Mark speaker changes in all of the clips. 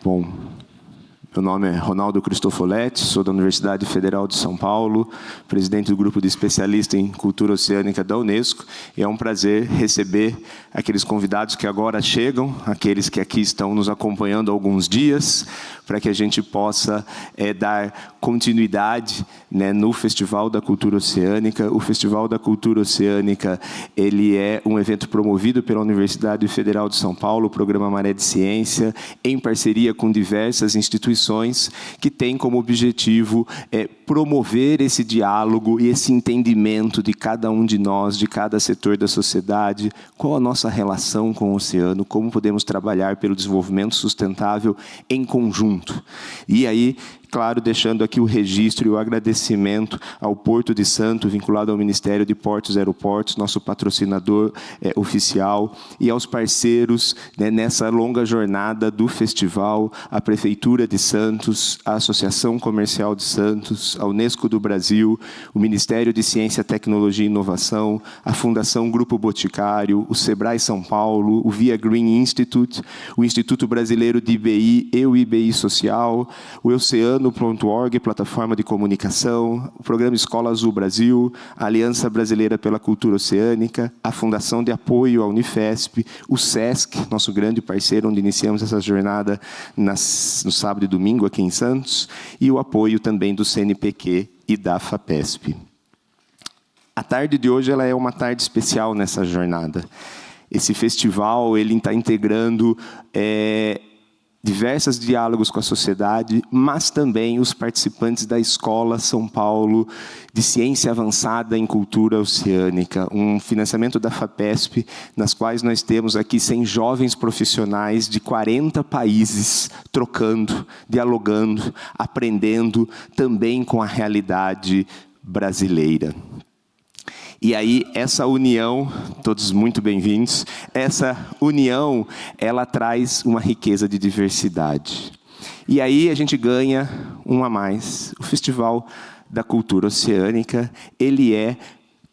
Speaker 1: Bom, meu nome é Ronaldo Cristofoletti, sou da Universidade Federal de São Paulo, presidente do grupo de especialistas em cultura oceânica da Unesco, e é um prazer receber aqueles convidados que agora chegam, aqueles que aqui estão nos acompanhando há alguns dias, para que a gente possa dar continuidade, né, no Festival da Cultura Oceânica. O Festival da Cultura Oceânica, ele é um evento promovido pela Universidade Federal de São Paulo, o Programa Maré de Ciência, em parceria com diversas instituições que têm como objetivo promover esse diálogo e esse entendimento de cada um de nós, de cada setor da sociedade, qual a nossa relação com o oceano, como podemos trabalhar pelo desenvolvimento sustentável em conjunto. E aí, claro, deixando aqui o registro e o agradecimento ao Porto de Santos, vinculado ao Ministério de Portos e Aeroportos, nosso patrocinador oficial, e aos parceiros, né, nessa longa jornada do festival, a Prefeitura de Santos, a Associação Comercial de Santos, a Unesco do Brasil, o Ministério de Ciência, Tecnologia e Inovação, a Fundação Grupo Boticário, o Sebrae São Paulo, o Via Green Institute, o Instituto Brasileiro de IBI e o IBI Social, o Oceano.org, plataforma de comunicação, o Programa Escola Azul Brasil, a Aliança Brasileira pela Cultura Oceânica, a Fundação de Apoio à Unifesp, o SESC, nosso grande parceiro, onde iniciamos essa jornada no sábado e domingo aqui em Santos, e o apoio também do CNPq e da FAPESP. A tarde de hoje ela é uma tarde especial nessa jornada. Esse festival ele está integrando diversos diálogos com a sociedade, mas também os participantes da Escola São Paulo de Ciência Avançada em Cultura Oceânica, um financiamento da FAPESP, nas quais nós temos aqui 100 jovens profissionais de 40 países trocando, dialogando, aprendendo também com a realidade brasileira. E aí, essa união, todos muito bem-vindos, essa união, ela traz uma riqueza de diversidade. E aí a gente ganha um a mais. O Festival da Cultura Oceânica, ele é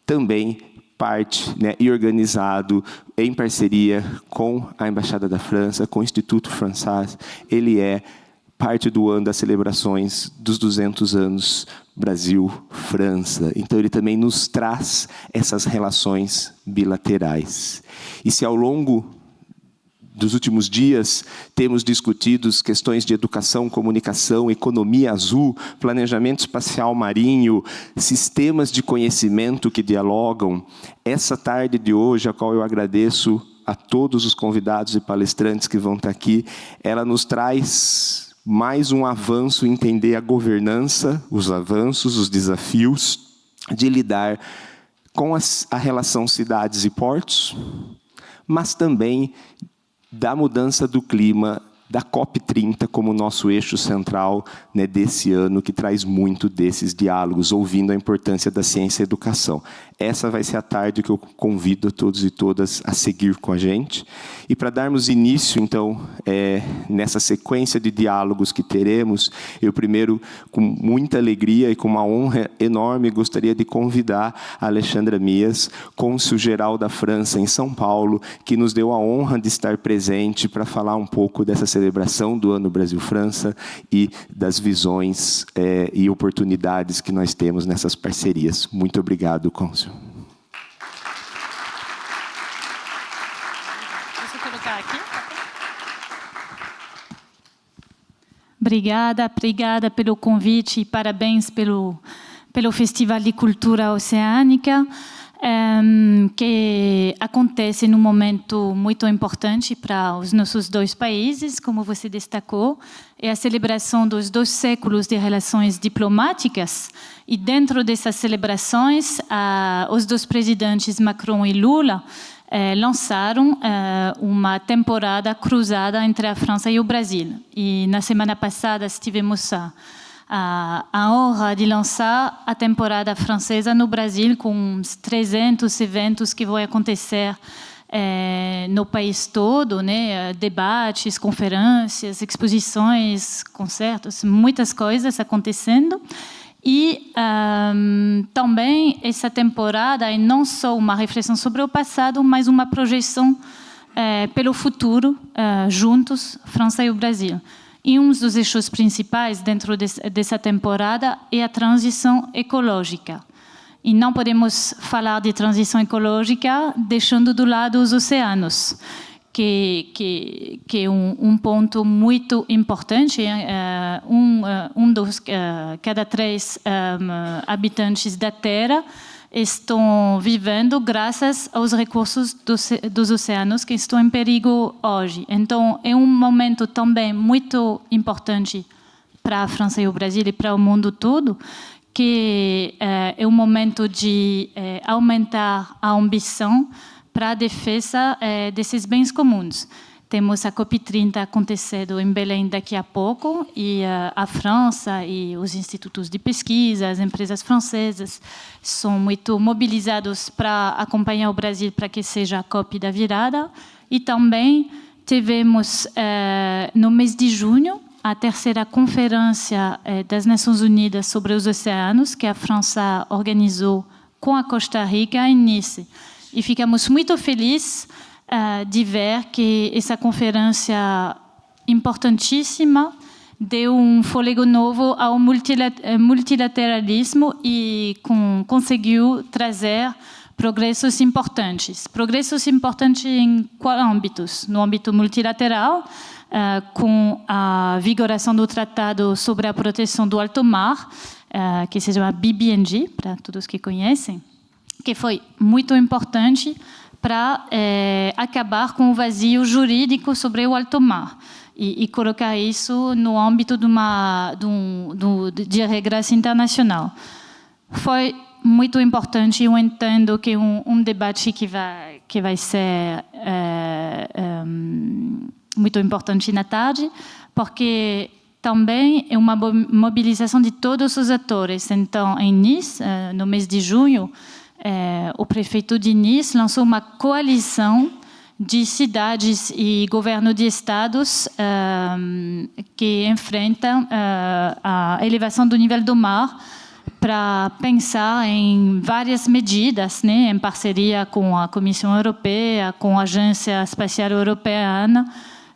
Speaker 1: também parte, né, e organizado em parceria com a Embaixada da França, com o Instituto Français. Ele é parte do ano das celebrações dos 200 anos Brasil-França. Então, ele também nos traz essas relações bilaterais. E se ao longo dos últimos dias temos discutido questões de educação, comunicação, economia azul, planejamento espacial marinho, sistemas de conhecimento que dialogam, essa tarde de hoje, a qual eu agradeço a todos os convidados e palestrantes que vão estar aqui, ela nos traz mais um avanço em entender a governança, os avanços, os desafios de lidar com a relação cidades e portos, mas também da mudança do clima, da COP30 como nosso eixo central, né, desse ano, que traz muito desses diálogos, ouvindo a importância da ciência e educação. Essa vai ser a tarde que eu convido a todos e todas a seguir com a gente. E para darmos início, então, nessa sequência de diálogos que teremos, eu primeiro, com muita alegria e com uma honra enorme, gostaria de convidar a Alexandra Mias, cônsul-geral da França em São Paulo, que nos deu a honra de estar presente para falar um pouco dessa celebração do Ano Brasil-França e das visões e oportunidades que nós temos nessas parcerias. Muito obrigado, cônsul.
Speaker 2: Obrigada pelo convite e parabéns pelo Festival de Cultura Oceânica, que acontece num momento muito importante para os nossos dois países, como você destacou, é a celebração dos 2 séculos de relações diplomáticas, e dentro dessas celebrações, os 2 presidentes Macron e Lula lançaram uma temporada cruzada entre a França e o Brasil. E na semana passada tivemos a honra de lançar a temporada francesa no Brasil, com uns 300 eventos que vão acontecer no país todo, né? Debates, conferências, exposições, concertos, muitas coisas acontecendo. E também essa temporada é não só uma reflexão sobre o passado, mas uma projeção pelo futuro, juntos, França e o Brasil. E um dos eixos principais dentro dessa temporada é a transição ecológica. E não podemos falar de transição ecológica deixando do lado os oceanos, que é um ponto muito importante. Cada 3 habitantes da Terra estão vivendo graças aos recursos dos oceanos que estão em perigo hoje. Então, é um momento também muito importante para a França e o Brasil e para o mundo todo, que é um momento de aumentar a ambição para a defesa desses bens comuns. Temos a COP30 acontecendo em Belém daqui a pouco, e a França e os institutos de pesquisa, as empresas francesas, são muito mobilizados para acompanhar o Brasil para que seja a COP da virada. E também tivemos, no mês de junho, a 3ª Conferência das Nações Unidas sobre os Oceanos, que a França organizou com a Costa Rica em Nice. E ficamos muito felizes de ver que essa conferência importantíssima deu um fôlego novo ao multilateralismo e conseguiu trazer progressos importantes. Progressos importantes em qual âmbitos? No âmbito multilateral, com a vigoração do Tratado sobre a Proteção do Alto Mar, que se chama BBNJ, para todos que conhecem, que foi muito importante para acabar com o vazio jurídico sobre o alto mar e colocar isso no âmbito de regras internacional. Foi muito importante. Eu entendo que um debate que vai ser muito importante na tarde, porque também é uma mobilização de todos os atores. Então, em Nice, no mês de junho, o prefeito de Nice lançou uma coalição de cidades e governo de estados que enfrentam a elevação do nível do mar, para pensar em várias medidas, né, em parceria com a Comissão Europeia, com a Agência Espacial Europeana,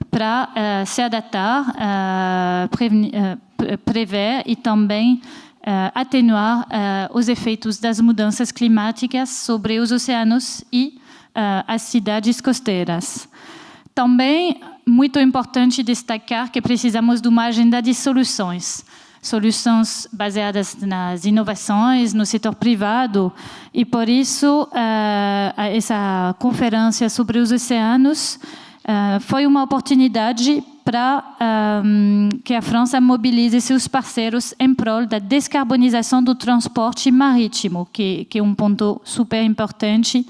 Speaker 2: para se adaptar, prever e também atenuar os efeitos das mudanças climáticas sobre os oceanos e as cidades costeiras. Também, muito importante destacar que precisamos de uma agenda de soluções baseadas nas inovações no setor privado, e por isso essa conferência sobre os oceanos foi uma oportunidade para que a França mobilize seus parceiros em prol da descarbonização do transporte marítimo, que é um ponto super importante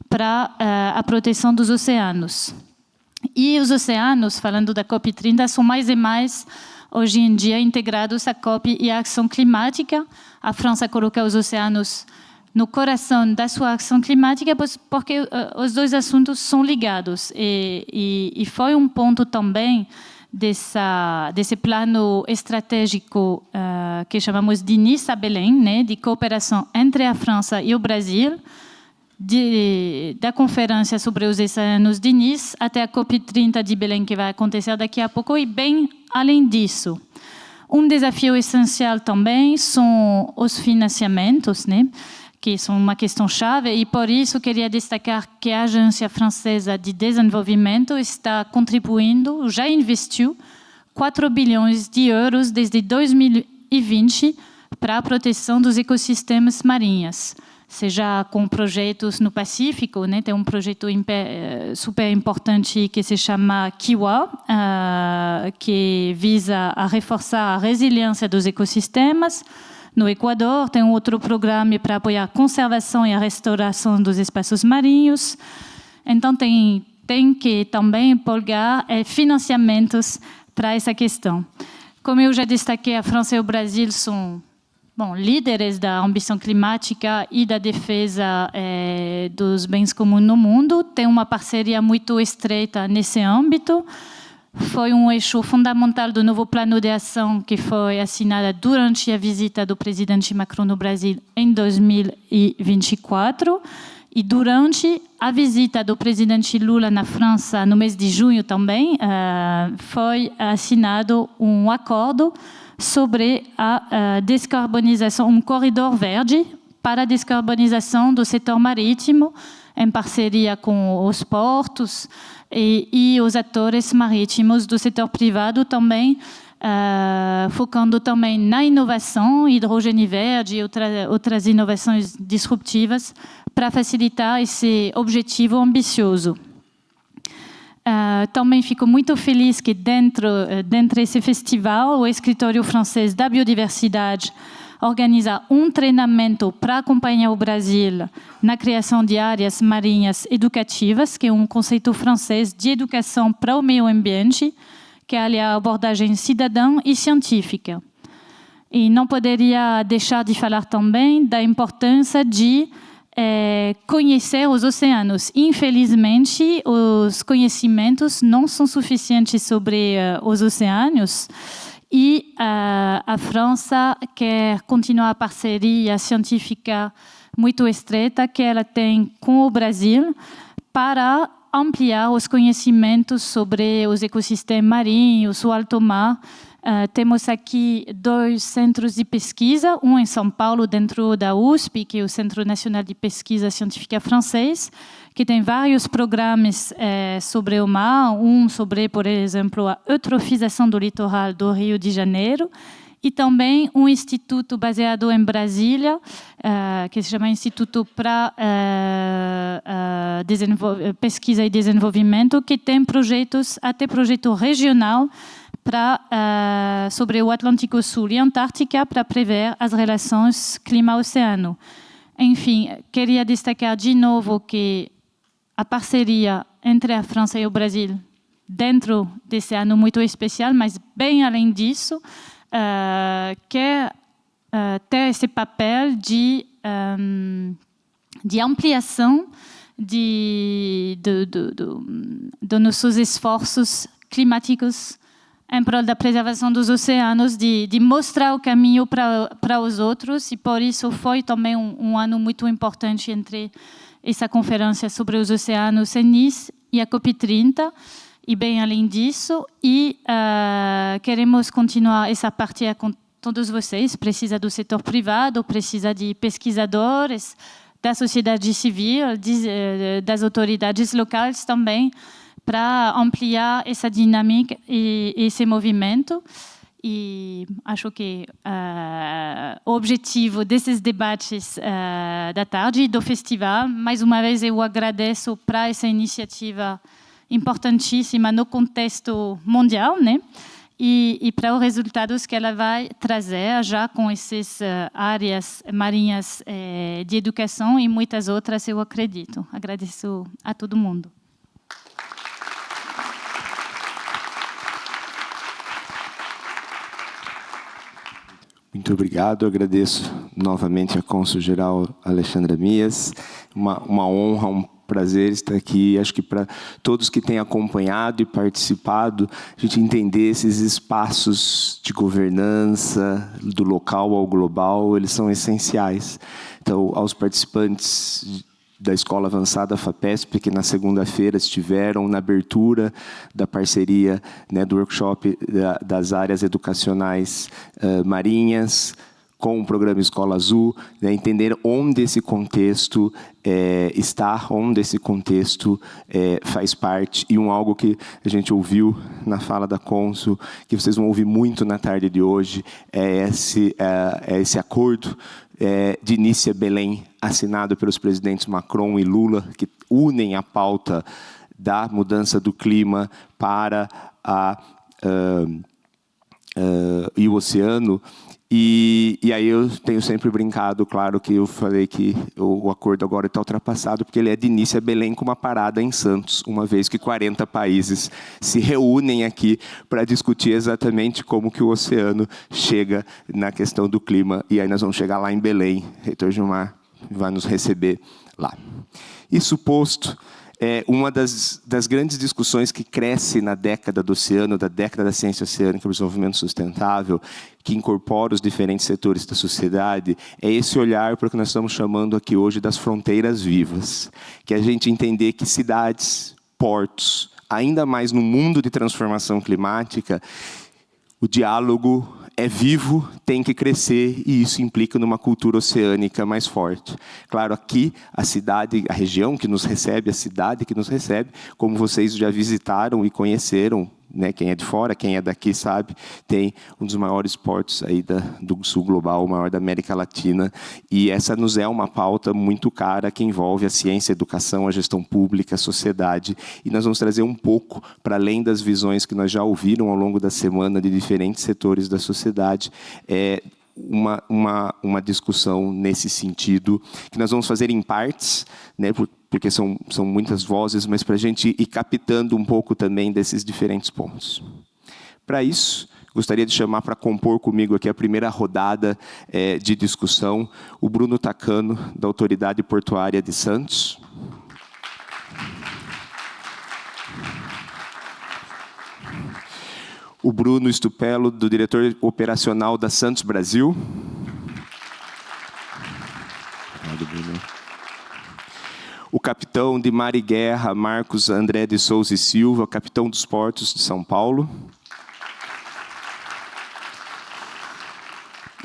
Speaker 2: para a proteção dos oceanos. E os oceanos, falando da COP30, são mais e mais, hoje em dia, integrados à COP e à ação climática. A França coloca os oceanos no coração da sua ação climática, porque os dois assuntos são ligados. E foi um ponto também desse plano estratégico que chamamos de Nice a Belém, né, de cooperação entre a França e o Brasil, da conferência sobre os oceanos de Nice até a COP30 de Belém, que vai acontecer daqui a pouco, e bem além disso. Um desafio essencial também são os financiamentos, né, que são uma questão chave, e por isso queria destacar que a Agência Francesa de Desenvolvimento está contribuindo, já investiu 4 bilhões de euros desde 2020 para a proteção dos ecossistemas marinhos, seja com projetos no Pacífico, né? Tem um projeto super importante que se chama Kiwa, que visa a reforçar a resiliência dos ecossistemas. No Equador, tem outro programa para apoiar a conservação e a restauração dos espaços marinhos. Então, tem que também empolgar financiamentos para essa questão. Como eu já destaquei, a França e o Brasil são líderes da ambição climática e da defesa dos bens comuns no mundo. Tem uma parceria muito estreita nesse âmbito. Foi um eixo fundamental do novo plano de ação que foi assinado durante a visita do presidente Macron no Brasil em 2024. E durante a visita do presidente Lula na França, no mês de junho também, foi assinado um acordo sobre a descarbonização, um corredor verde para a descarbonização do setor marítimo, em parceria com os portos e os atores marítimos do setor privado também, focando também na inovação, hidrogênio verde e outras inovações disruptivas para facilitar esse objetivo ambicioso. Também fico muito feliz que dentro desse festival, o Escritório Francês da Biodiversidade organiza um treinamento para acompanhar o Brasil na criação de áreas marinhas educativas, que é um conceito francês de educação para o meio ambiente, que é a abordagem cidadã e científica. E não poderia deixar de falar também da importância de conhecer os oceanos. Infelizmente, os conhecimentos não são suficientes sobre os oceanos e a França quer continuar a parceria científica muito estreita que ela tem com o Brasil para ampliar os conhecimentos sobre os ecossistemas marinhos, o alto mar. Temos aqui 2 centros de pesquisa, um em São Paulo, dentro da USP, que é o Centro Nacional de Pesquisa Científica francês, que tem vários programas sobre o mar, um sobre, por exemplo, a eutrofização do litoral do Rio de Janeiro, e também um instituto baseado em Brasília, que se chama Instituto para Pesquisa e Desenvolvimento, que tem projetos, até projeto regional, sobre o Atlântico Sul e Antártica para prever as relações clima-oceano. Enfim, queria destacar de novo que a parceria entre a França e o Brasil, dentro desse ano muito especial, mas bem além disso, quer ter esse papel de ampliação de nossos esforços climáticos em prol da preservação dos oceanos, de mostrar o caminho para os outros, e por isso foi também um ano muito importante entre essa conferência sobre os oceanos em Nice e a COP30, e bem além disso, e queremos continuar essa partilha com todos vocês. Precisa do setor privado, precisa de pesquisadores, da sociedade civil, das autoridades locais também, para ampliar essa dinâmica e esse movimento. E acho que o objetivo desses debates da tarde e do festival, mais uma vez eu agradeço para essa iniciativa importantíssima no contexto mundial, né? E para os resultados que ela vai trazer já com essas áreas marinhas de educação e muitas outras, eu acredito. Agradeço a todo mundo.
Speaker 1: Muito obrigado, agradeço novamente a cônsul-geral Alexandra Mias. Uma honra, um prazer estar aqui. Acho que para todos que têm acompanhado e participado, a gente entender esses espaços de governança, do local ao global, eles são essenciais. Então, aos participantes da Escola Avançada FAPESP, que na segunda-feira estiveram na abertura da parceria, né, do workshop das áreas educacionais marinhas, com o programa Escola Azul, né, entender onde esse contexto está, onde esse contexto faz parte, e algo que a gente ouviu na fala da cônsul, que vocês vão ouvir muito na tarde de hoje, é esse acordo de Nice Belém, assinado pelos presidentes Macron e Lula, que unem a pauta da mudança do clima para e o oceano. E aí eu tenho sempre brincado, claro que eu falei que o acordo agora está ultrapassado, porque ele é de Nice a Belém com uma parada em Santos, uma vez que 40 países se reúnem aqui para discutir exatamente como que o oceano chega na questão do clima. E aí nós vamos chegar lá em Belém, reitor Gilmar vai nos receber lá. Isso posto, uma das grandes discussões que cresce na década do oceano, da década da ciência oceânica e do desenvolvimento sustentável, que incorpora os diferentes setores da sociedade, é esse olhar para o que nós estamos chamando aqui hoje das fronteiras vivas, que é a gente entender que cidades, portos, ainda mais no mundo de transformação climática, o diálogo é vivo, tem que crescer, e isso implica numa cultura oceânica mais forte. Claro, aqui, a cidade, a região que nos recebe, a cidade que nos recebe, como vocês já visitaram e conheceram, né, quem é de fora, quem é daqui sabe, tem um dos maiores portos aí do sul global, o maior da América Latina, e essa nos é uma pauta muito cara que envolve a ciência, a educação, a gestão pública, a sociedade, e nós vamos trazer um pouco, para além das visões que nós já ouviram ao longo da semana de diferentes setores da sociedade, uma discussão nesse sentido, que nós vamos fazer em partes, né, porque são muitas vozes, mas para a gente ir captando um pouco também desses diferentes pontos. Para isso, gostaria de chamar para compor comigo aqui a primeira rodada de discussão, o Bruno Takano, da Autoridade Portuária de Santos. O Bruno Stupello, do diretor operacional da Santos Brasil. Obrigado, Bruno. O capitão de mar e guerra, Marcos André de Souza e Silva, capitão dos portos de São Paulo.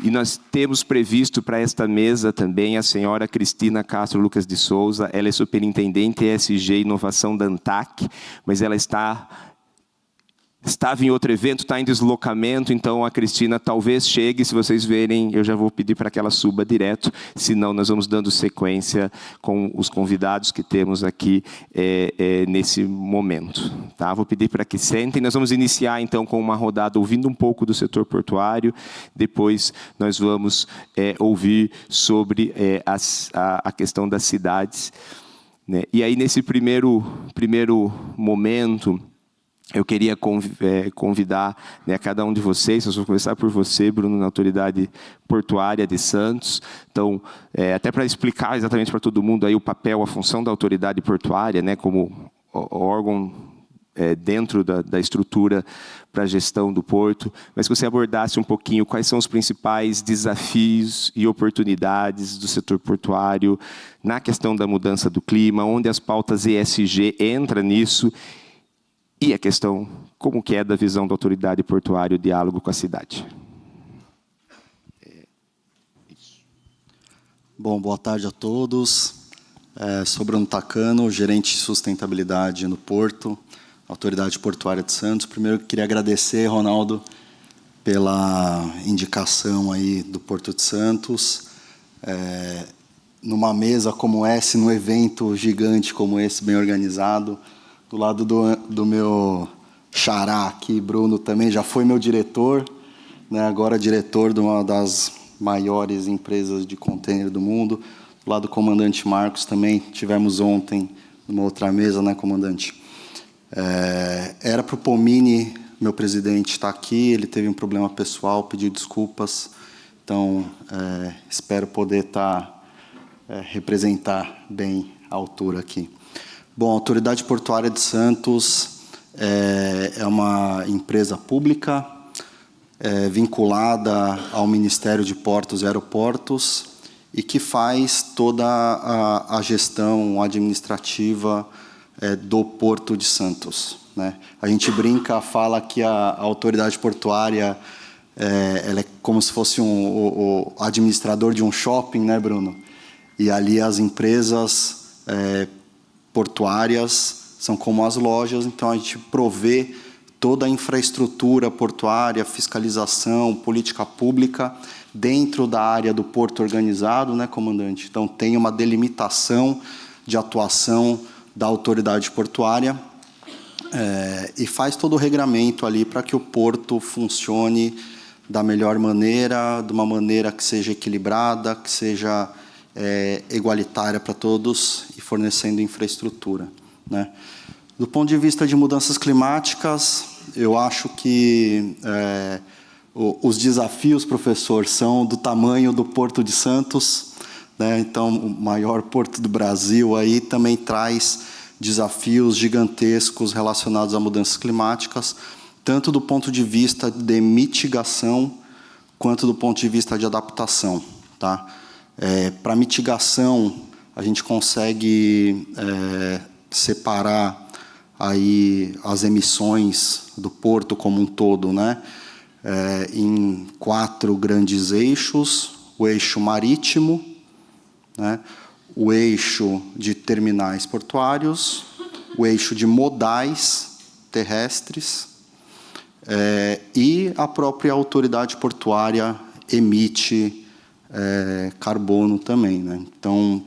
Speaker 1: E nós temos previsto para esta mesa também a senhora Cristina Castro Lucas de Souza. Ela é superintendente ESG e inovação da ANTAC, mas ela estava em outro evento, está em deslocamento, então a Cristina talvez chegue, se vocês verem, eu já vou pedir para que ela suba direto, senão nós vamos dando sequência com os convidados que temos aqui nesse momento. Tá? Vou pedir para que sentem, nós vamos iniciar então com uma rodada ouvindo um pouco do setor portuário, depois nós vamos ouvir sobre a questão das cidades. Né? E aí nesse primeiro momento, eu queria convidar, né, cada um de vocês, eu vou começar por você, Bruno, na Autoridade Portuária de Santos. Então, até para explicar exatamente para todo mundo aí o papel, a função da Autoridade Portuária, né, como órgão dentro da estrutura para a gestão do porto, mas que você abordasse um pouquinho quais são os principais desafios e oportunidades do setor portuário na questão da mudança do clima, onde as pautas ESG entram nisso, e a questão, como que é da visão da Autoridade Portuária, o diálogo com a cidade.
Speaker 3: Bom, boa tarde a todos. Sou Bruno Takano, gerente de sustentabilidade no Porto, Autoridade Portuária de Santos. Primeiro, queria agradecer, Ronaldo, pela indicação aí do Porto de Santos. Numa mesa como essa, num evento gigante como esse, bem organizado, do lado do meu xará aqui, Bruno, também já foi meu diretor, né, agora diretor de uma das maiores empresas de contêiner do mundo. Do lado do comandante Marcos também, tivemos ontem numa outra mesa, né, comandante? Era para o Pomini, meu presidente, estar aqui, ele teve um problema pessoal, pediu desculpas, então espero poder representar bem a altura aqui. Bom, a Autoridade Portuária de Santos é uma empresa pública vinculada ao Ministério de Portos e Aeroportos e que faz toda a gestão administrativa do Porto de Santos, né? A gente fala que a Autoridade Portuária ela é como se fosse o administrador de um shopping, né, Bruno? E ali as empresas portuárias são como as lojas, então a gente provê toda a infraestrutura portuária, fiscalização, política pública dentro da área do porto organizado, né, comandante? Então tem uma delimitação de atuação da autoridade portuária e faz todo o regramento ali para que o porto funcione da melhor maneira, de uma maneira que seja equilibrada, que seja igualitária para todos e fornecendo infraestrutura, né? Do ponto de vista de mudanças climáticas, eu acho que os desafios, professor, são do tamanho do Porto de Santos, né? Então, o maior porto do Brasil aí também traz desafios gigantescos relacionados a mudanças climáticas, tanto do ponto de vista de mitigação, quanto do ponto de vista de adaptação. Tá? Para mitigação, a gente consegue separar aí as emissões do porto como um todo, né? Em 4 grandes eixos: o eixo marítimo, né? O eixo de terminais portuários, o eixo de modais terrestres, e a própria autoridade portuária emite carbono também, né? Então,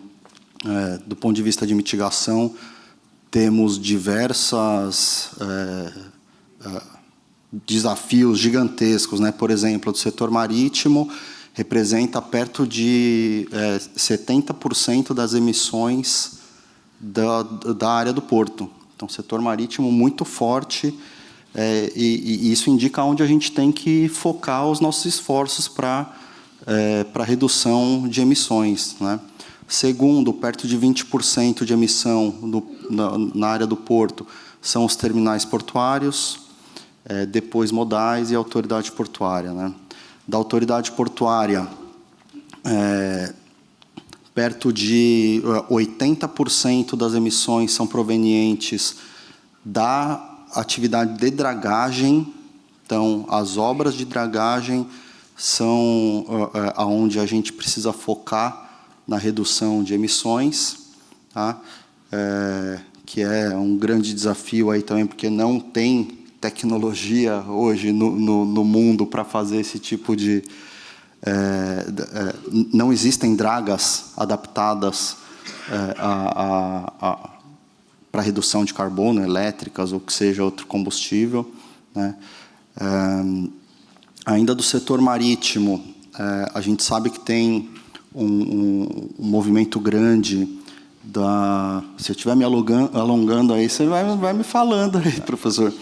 Speaker 3: do ponto de vista de mitigação, temos diversos desafios gigantescos, né? Por exemplo, do setor marítimo, representa perto de 70% das emissões da área do porto. Então, setor marítimo muito forte, e isso indica onde a gente tem que focar os nossos esforços para redução de emissões, né? Segundo, perto de 20% de emissão na área do porto são os terminais portuários, depois modais e autoridade portuária, né? Da autoridade portuária, perto de 80% das emissões são provenientes da atividade de dragagem. Então, as obras de dragagem são aonde a gente precisa focar na redução de emissões, tá? Que é um grande desafio aí também, porque não tem tecnologia hoje no mundo para fazer esse tipo de... não existem dragas adaptadas para redução de carbono, elétricas ou que seja outro combustível, né? Ainda do setor marítimo, a gente sabe que tem um movimento grande se eu estiver me alongando aí, você vai me falando aí, professor.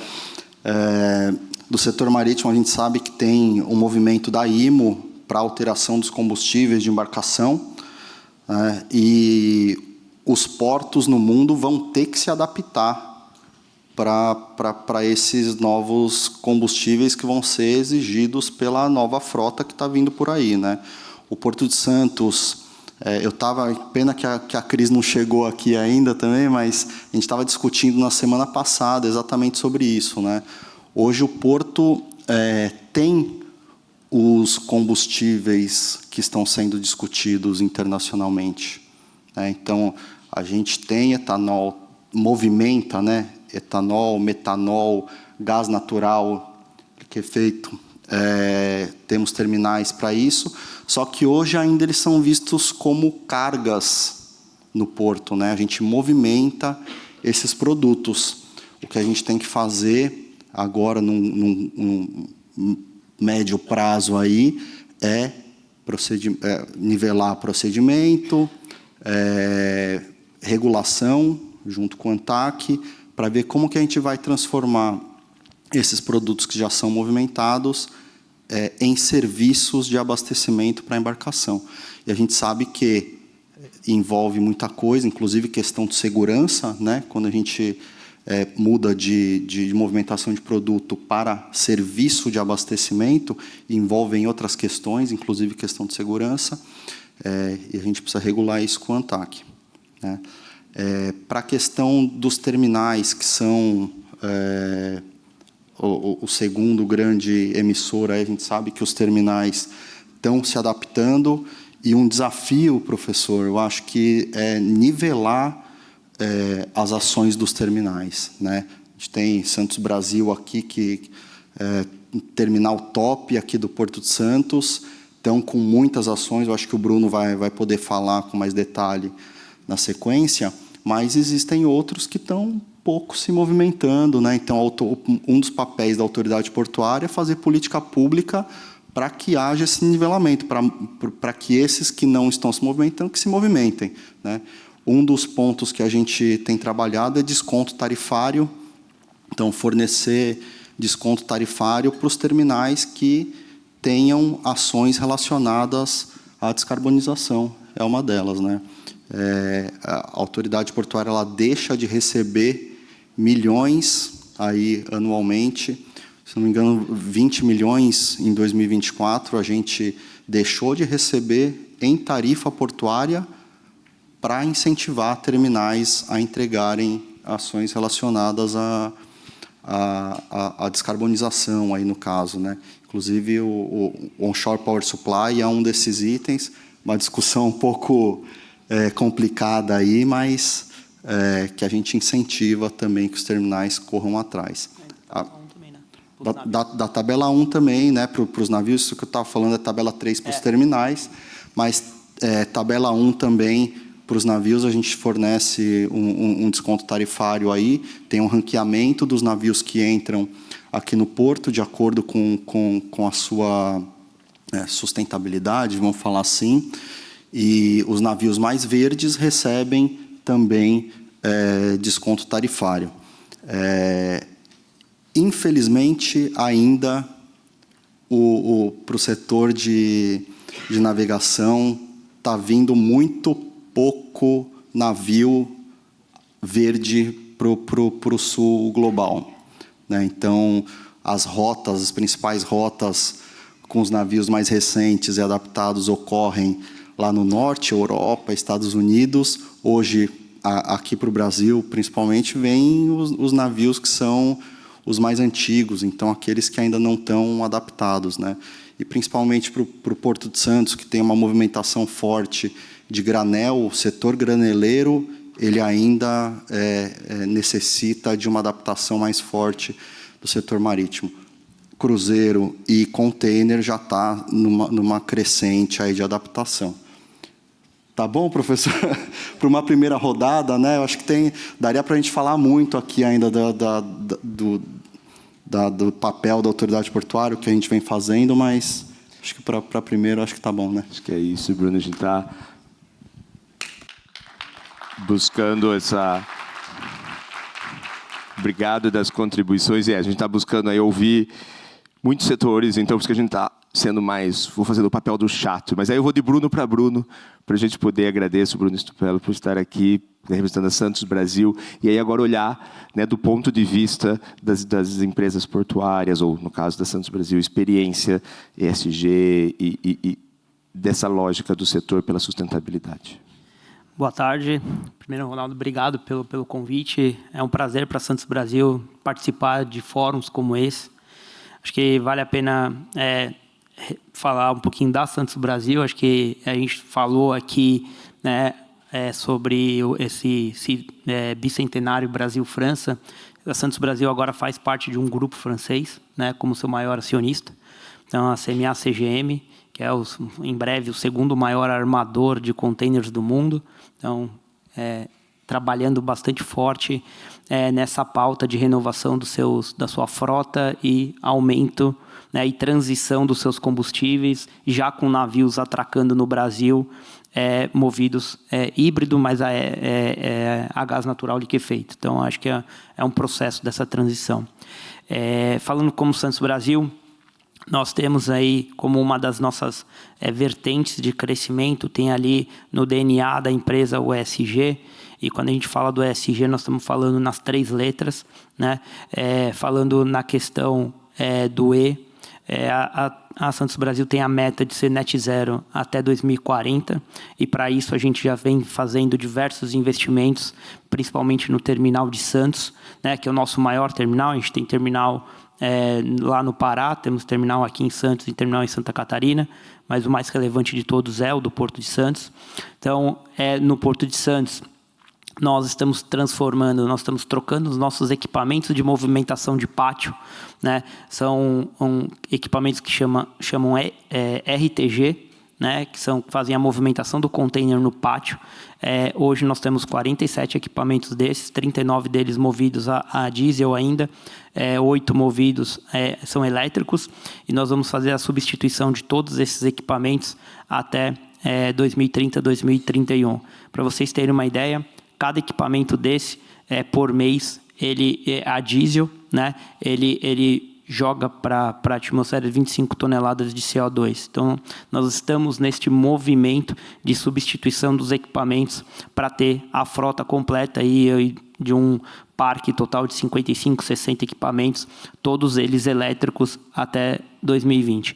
Speaker 3: Do setor marítimo, a gente sabe que tem um movimento da IMO para alteração dos combustíveis de embarcação, e os portos no mundo vão ter que se adaptar para esses novos combustíveis que vão ser exigidos pela nova frota que está vindo por aí, né? O Porto de Santos, pena que a Cris não chegou aqui ainda também, mas a gente estava discutindo na semana passada exatamente sobre isso, né? Hoje o Porto tem os combustíveis que estão sendo discutidos internacionalmente, né? Então, a gente tem etanol, movimenta, né? Etanol, metanol, gás natural, que é feito. Temos terminais para isso, só que hoje ainda eles são vistos como cargas no porto, né? A gente movimenta esses produtos. O que a gente tem que fazer agora, num médio prazo aí, é nivelar procedimento, regulação, junto com o ANTAC, para ver como que a gente vai transformar esses produtos que já são movimentados em serviços de abastecimento para a embarcação. E a gente sabe que envolve muita coisa, inclusive questão de segurança, né? Quando a gente muda de movimentação de produto para serviço de abastecimento, envolvem outras questões, inclusive questão de segurança, e a gente precisa regular isso com o ANTAC, né? Para a questão dos terminais, que são o segundo grande emissor, aí a gente sabe que os terminais estão se adaptando, e um desafio, professor, eu acho que é nivelar as ações dos terminais, né? A gente tem Santos Brasil aqui, que terminal top aqui do Porto de Santos, estão com muitas ações, eu acho que o Bruno vai poder falar com mais detalhe na sequência, mas existem outros que estão pouco se movimentando, né? Então, um dos papéis da autoridade portuária é fazer política pública para que haja esse nivelamento, para que esses que não estão se movimentando, que se movimentem, né? Um dos pontos que a gente tem trabalhado é desconto tarifário, então fornecer desconto tarifário para os terminais que tenham ações relacionadas à descarbonização, é uma delas, né? a autoridade portuária ela deixa de receber milhões aí anualmente. Se não me engano, 20 milhões em 2024 a gente deixou de receber em tarifa portuária para incentivar terminais a entregarem ações relacionadas à descarbonização, aí no caso, né? Inclusive, o Onshore Power Supply é um desses itens, uma discussão um pouco complicada aí, mas que a gente incentiva também que os terminais corram atrás. Da tabela 1 também, né, para os navios, isso que eu estava falando é tabela 3 para os terminais, mas tabela 1 também para os navios, a gente fornece um desconto tarifário aí, tem um ranqueamento dos navios que entram aqui no porto, de acordo com a sua sustentabilidade, vamos falar assim, e os navios mais verdes recebem também desconto tarifário. Infelizmente, ainda, para o setor de navegação, está vindo muito pouco navio verde para o sul global, né? Então, as principais rotas com os navios mais recentes e adaptados ocorrem lá no norte, Europa, Estados Unidos. Hoje, aqui para o Brasil, principalmente, vêm os navios que são os mais antigos, então aqueles que ainda não estão adaptados, né? E principalmente para o Porto de Santos, que tem uma movimentação forte de granel, o setor graneleiro, ele ainda necessita de uma adaptação mais forte do setor marítimo. Cruzeiro e container já está numa crescente aí de adaptação. Tá bom, professor? Para uma primeira rodada, né? Eu acho que daria para a gente falar muito aqui ainda do papel da autoridade portuária, o que a gente vem fazendo, mas acho que para primeiro acho que tá bom, né?
Speaker 1: Acho que é isso, Bruno. A gente está buscando essa... Obrigado das contribuições. A gente está buscando aí ouvir muitos setores, então por isso que a gente está sendo mais... Vou fazer o papel do chato, mas aí eu vou de Bruno para Bruno, para a gente poder... Agradeço o Bruno Stupello por estar aqui, representando a Santos Brasil, e aí agora olhar, né, do ponto de vista das empresas portuárias, ou no caso da Santos Brasil, experiência, ESG e dessa lógica do setor pela sustentabilidade.
Speaker 4: Boa tarde. Primeiro, Ronaldo, obrigado pelo convite. É um prazer para a Santos Brasil participar de fóruns como esse. Acho que vale a pena falar um pouquinho da Santos Brasil. Acho que a gente falou aqui, né, sobre esse bicentenário Brasil-França. A Santos Brasil agora faz parte de um grupo francês, né, como seu maior acionista. Então, a CMA-CGM, que é, em breve, o segundo maior armador de containers do mundo. Então, trabalhando bastante forte nessa pauta de renovação da sua frota e aumento, né, e transição dos seus combustíveis, já com navios atracando no Brasil, movidos híbrido, mas a gás natural liquefeito. Então, acho que é um processo dessa transição. Falando como Santos Brasil, nós temos aí como uma das nossas vertentes de crescimento, tem ali no DNA da empresa o ESG, e quando a gente fala do ESG, nós estamos falando nas 3 letras, né? Falando na questão do E, a Santos Brasil tem a meta de ser net zero até 2040, e para isso a gente já vem fazendo diversos investimentos, principalmente no terminal de Santos, né, que é o nosso maior terminal. A gente tem terminal lá no Pará, temos terminal aqui em Santos e terminal em Santa Catarina, mas o mais relevante de todos é o do Porto de Santos. Então, no Porto de Santos, nós estamos trocando os nossos equipamentos de movimentação de pátio, né? São equipamentos que chamam RTG, né? Que fazem a movimentação do container no pátio. Hoje nós temos 47 equipamentos desses, 39 deles movidos a diesel ainda, 8 movidos são elétricos, e nós vamos fazer a substituição de todos esses equipamentos até 2030, 2031. Para vocês terem uma ideia, cada equipamento desse, por mês, ele a diesel, né? Ele joga para a atmosfera 25 toneladas de CO2. Então, nós estamos neste movimento de substituição dos equipamentos para ter a frota completa aí de um parque total de 55, 60 equipamentos, todos eles elétricos até 2020.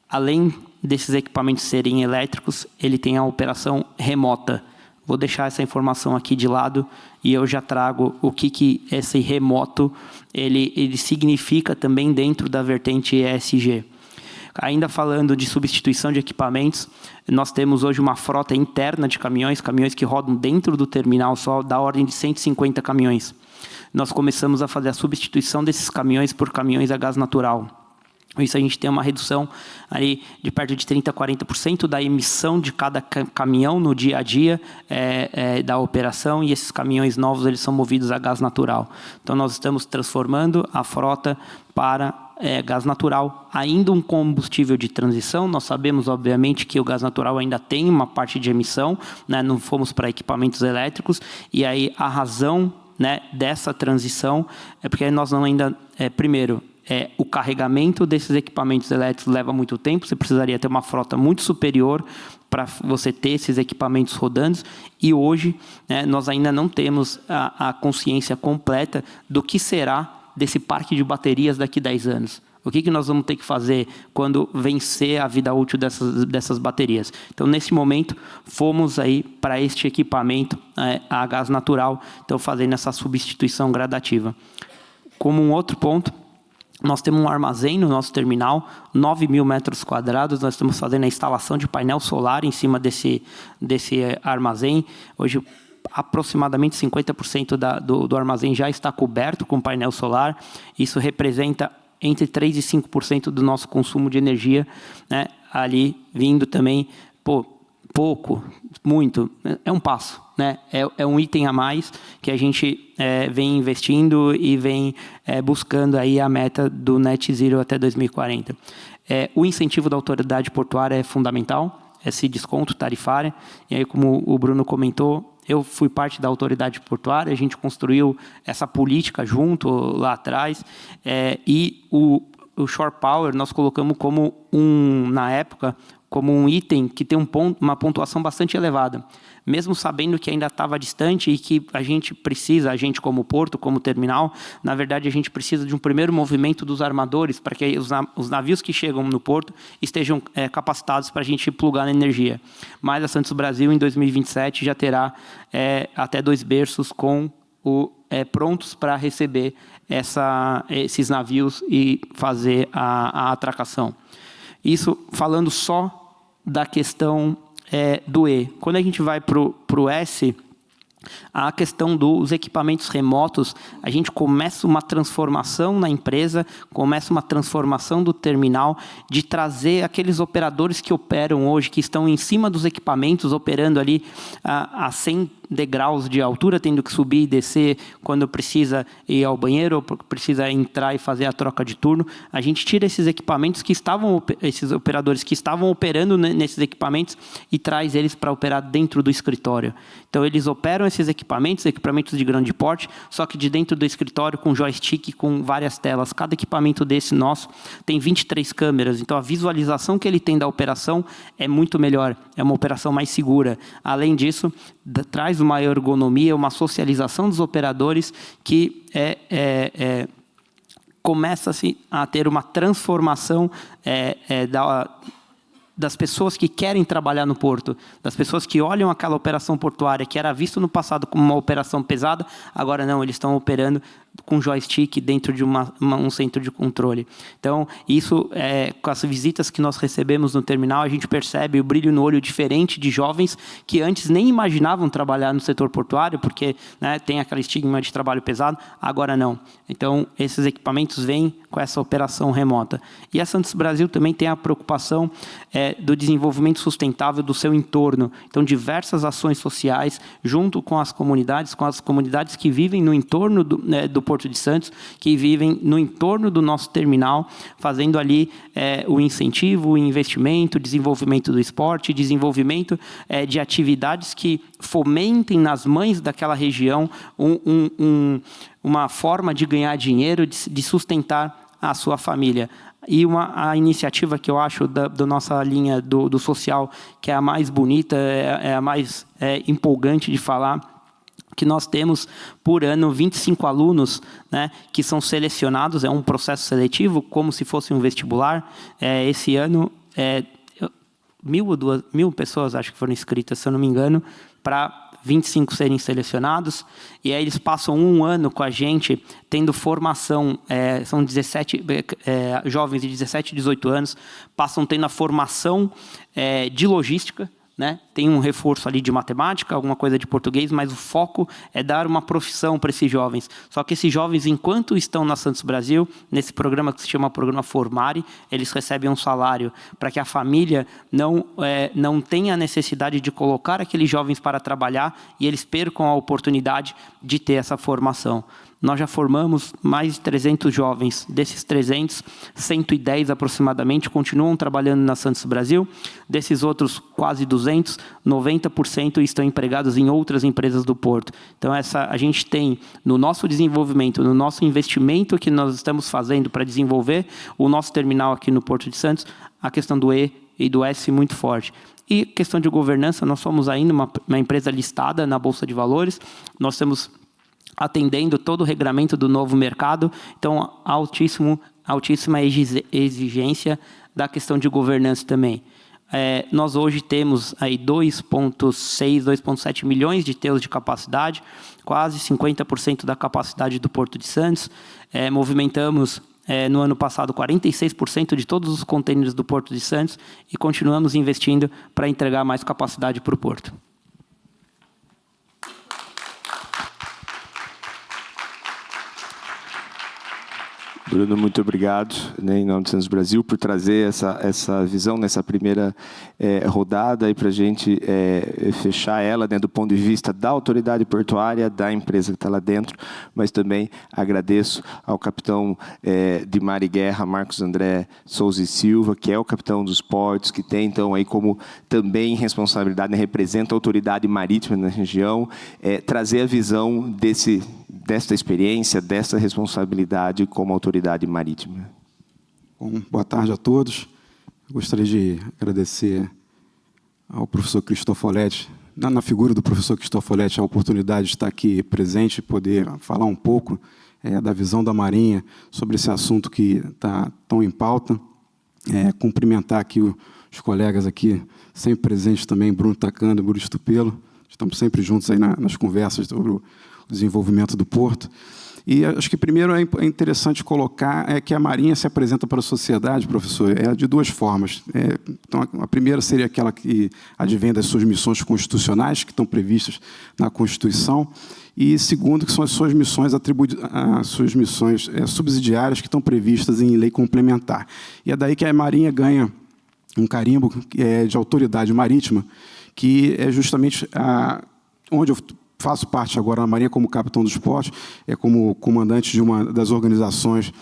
Speaker 4: Além desses equipamentos serem elétricos, ele tem a operação remota. Vou deixar essa informação aqui de lado e eu já trago o que esse remoto ele significa também dentro da vertente ESG. Ainda falando de substituição de equipamentos, nós temos hoje uma frota interna de caminhões que rodam dentro do terminal só, da ordem de 150 caminhões. Nós começamos a fazer a substituição desses caminhões por caminhões a gás natural. Isso a gente tem uma redução ali de perto de 30% a 40% da emissão de cada caminhão no dia a dia da operação, e esses caminhões novos eles são movidos a gás natural. Então nós estamos transformando a frota para gás natural, ainda um combustível de transição. Nós sabemos, obviamente, que o gás natural ainda tem uma parte de emissão, né? Não fomos para equipamentos elétricos, e aí a razão, né, dessa transição é porque nós não ainda, primeiro, o carregamento desses equipamentos elétricos leva muito tempo, você precisaria ter uma frota muito superior para você ter esses equipamentos rodando, e hoje, né, nós ainda não temos a consciência completa do que será desse parque de baterias daqui a 10 anos. O que nós vamos ter que fazer quando vencer a vida útil dessas baterias? Então, nesse momento, fomos aí para este equipamento a gás natural, então fazendo essa substituição gradativa. Como um outro ponto, nós temos um armazém no nosso terminal, 9.000 metros quadrados, nós estamos fazendo a instalação de painel solar em cima desse armazém. Hoje, aproximadamente 50% do armazém já está coberto com painel solar. Isso representa entre 3% e 5% do nosso consumo de energia, né, ali vindo também, pouco, muito, é um passo, né? É um item a mais que a gente vem investindo e vem buscando aí a meta do Net Zero até 2040. O incentivo da autoridade portuária é fundamental, esse desconto tarifário, e aí, como o Bruno comentou, eu fui parte da autoridade portuária, a gente construiu essa política junto lá atrás, e o Shore Power nós colocamos como na época, como um item que tem uma pontuação bastante elevada. Mesmo sabendo que ainda estava distante e que a gente como porto, como terminal, na verdade a gente precisa de um primeiro movimento dos armadores para que os navios que chegam no porto estejam capacitados para a gente plugar na energia. Mas a Santos Brasil, em 2027, já terá até 2 berços prontos para receber esses navios e fazer a atracação. Isso falando só da questão do E. Quando a gente vai para o S, a questão dos equipamentos remotos, a gente começa uma transformação na empresa, começa uma transformação do terminal, de trazer aqueles operadores que operam hoje, que estão em cima dos equipamentos, operando ali a 100 degraus de altura, tendo que subir e descer quando precisa ir ao banheiro ou precisa entrar e fazer a troca de turno. A gente tira esses equipamentos esses operadores que estavam operando nesses equipamentos e traz eles para operar dentro do escritório. Então, eles operam esses equipamentos de grande porte, só que de dentro do escritório com joystick, com várias telas. Cada equipamento desse nosso tem 23 câmeras, então a visualização que ele tem da operação é muito melhor, é uma operação mais segura. Além disso, traz uma ergonomia, uma socialização dos operadores que começa-se a ter uma transformação das pessoas que querem trabalhar no porto, das pessoas que olham aquela operação portuária que era visto no passado como uma operação pesada, agora não, eles estão operando com joystick dentro de um centro de controle. Então, isso, com as visitas que nós recebemos no terminal, a gente percebe o brilho no olho diferente de jovens que antes nem imaginavam trabalhar no setor portuário, porque, né, tem aquele estigma de trabalho pesado, agora não. Então, esses equipamentos vêm com essa operação remota. E a Santos Brasil também tem a preocupação do desenvolvimento sustentável do seu entorno. Então, diversas ações sociais, junto com as comunidades que vivem no entorno do Porto de Santos, que vivem no entorno do nosso terminal, fazendo ali o incentivo, o investimento, o desenvolvimento do esporte, desenvolvimento de atividades que fomentem nas mães daquela região uma forma de ganhar dinheiro, de sustentar a sua família. E a iniciativa que eu acho da nossa linha do social, que é a mais bonita, é a mais empolgante de falar, que nós temos, por ano, 25 alunos, né, que são selecionados, é um processo seletivo, como se fosse um vestibular. Esse ano, 1.000 pessoas, acho que foram inscritas, se eu não me engano, para 25 serem selecionados, e aí eles passam um ano com a gente, tendo formação, são 17 jovens de 17 e 18 anos, passam tendo a formação de logística, né? Tem um reforço ali de matemática, alguma coisa de português, mas o foco é dar uma profissão para esses jovens. Só que esses jovens, enquanto estão na Santos Brasil, nesse programa que se chama Programa Formare, eles recebem um salário para que a família não tenha a necessidade de colocar aqueles jovens para trabalhar e eles percam a oportunidade de ter essa formação. Nós já formamos mais de 300 jovens. Desses 300, 110 aproximadamente continuam trabalhando na Santos Brasil. Desses outros quase 200, 90% estão empregados em outras empresas do Porto. Então, a gente tem, no nosso desenvolvimento, no nosso investimento que nós estamos fazendo para desenvolver o nosso terminal aqui no Porto de Santos, a questão do E e do S muito forte. E questão de governança, nós somos ainda uma empresa listada na Bolsa de Valores. Nós estamos atendendo todo o regramento do novo mercado, então altíssima exigência da questão de governança também. Nós hoje temos aí 2,6, 2,7 milhões de teus de capacidade, quase 50% da capacidade do Porto de Santos. Movimentamos no ano passado 46% de todos os contêineres do Porto de Santos e continuamos investindo para entregar mais capacidade para o Porto.
Speaker 1: Bruno, muito obrigado, né, em nome do Santos Brasil, por trazer essa visão nessa primeira rodada e para a gente fechar ela, né, do ponto de vista da autoridade portuária, da empresa que está lá dentro, mas também agradeço ao capitão de Mar e Guerra, Marcos André Souza e Silva, que é o capitão dos portos, que tem, então, aí como também responsabilidade, né, representa a autoridade marítima na região, trazer a visão desta experiência, dessa responsabilidade como autoridade marítima.
Speaker 5: Bom, boa tarde a todos. Eu gostaria de agradecer ao professor Cristofoletti, na figura do professor Cristofoletti, a oportunidade de estar aqui presente e poder falar um pouco da visão da Marinha sobre esse assunto que está tão em pauta. Cumprimentar aqui os colegas aqui, sempre presentes também, Bruno Takano e Bruno Stupelo. Estamos sempre juntos aí nas conversas sobre o desenvolvimento do Porto. E acho que primeiro é interessante colocar que a Marinha se apresenta para a sociedade, professor, de duas formas. Então, a primeira seria aquela que advém das suas missões constitucionais, que estão previstas na Constituição, e segundo, que são as suas missões subsidiárias, que estão previstas em lei complementar. E é daí que a Marinha ganha um carimbo de autoridade marítima, que é justamente onde eu faço parte agora na Marinha como capitão dos portos, como comandante de uma das organizações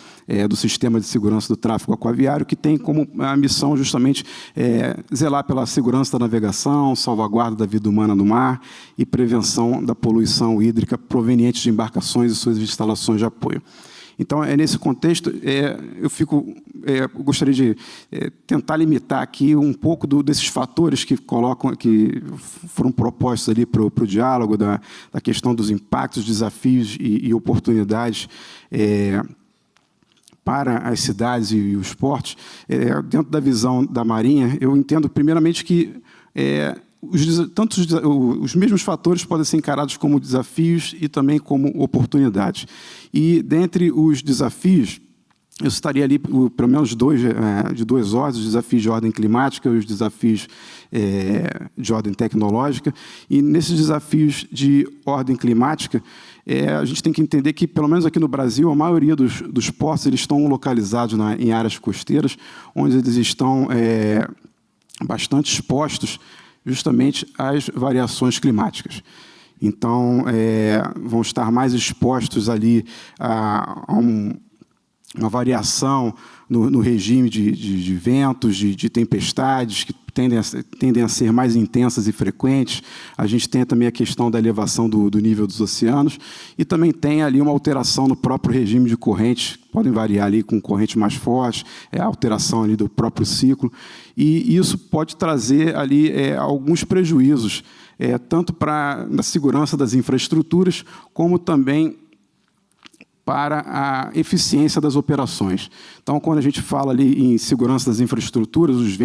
Speaker 5: do Sistema de Segurança do Tráfego Aquaviário, que tem como a missão justamente zelar pela segurança da navegação, salvaguarda da vida humana no mar e prevenção da poluição hídrica proveniente de embarcações e suas instalações de apoio. Então, nesse contexto, eu gostaria de tentar limitar aqui um pouco desses fatores que foram propostos ali para o diálogo, da questão dos impactos, desafios e oportunidades para as cidades e os portos. Dentro da visão da Marinha, eu entendo, primeiramente, que os mesmos fatores podem ser encarados como desafios e também como oportunidades. E, dentre os desafios, eu citaria ali pelo menos de duas ordens, os desafios de ordem climática e os desafios de ordem tecnológica. E, nesses desafios de ordem climática, a gente tem que entender que, pelo menos aqui no Brasil, a maioria dos portos eles estão localizados em áreas costeiras, onde eles estão bastante expostos justamente às variações climáticas. Então, vão estar mais expostos ali a uma variação no regime de ventos, de tempestades, que tendem a ser mais intensas e frequentes. A gente tem também a questão da elevação do nível dos oceanos e também tem ali uma alteração no próprio regime de correntes, podem variar ali com correntes mais fortes, a alteração ali do próprio ciclo, e isso pode trazer ali alguns prejuízos, tanto para a segurança das infraestruturas, como também para a eficiência das operações. Então, quando a gente fala ali em segurança das infraestruturas, a gente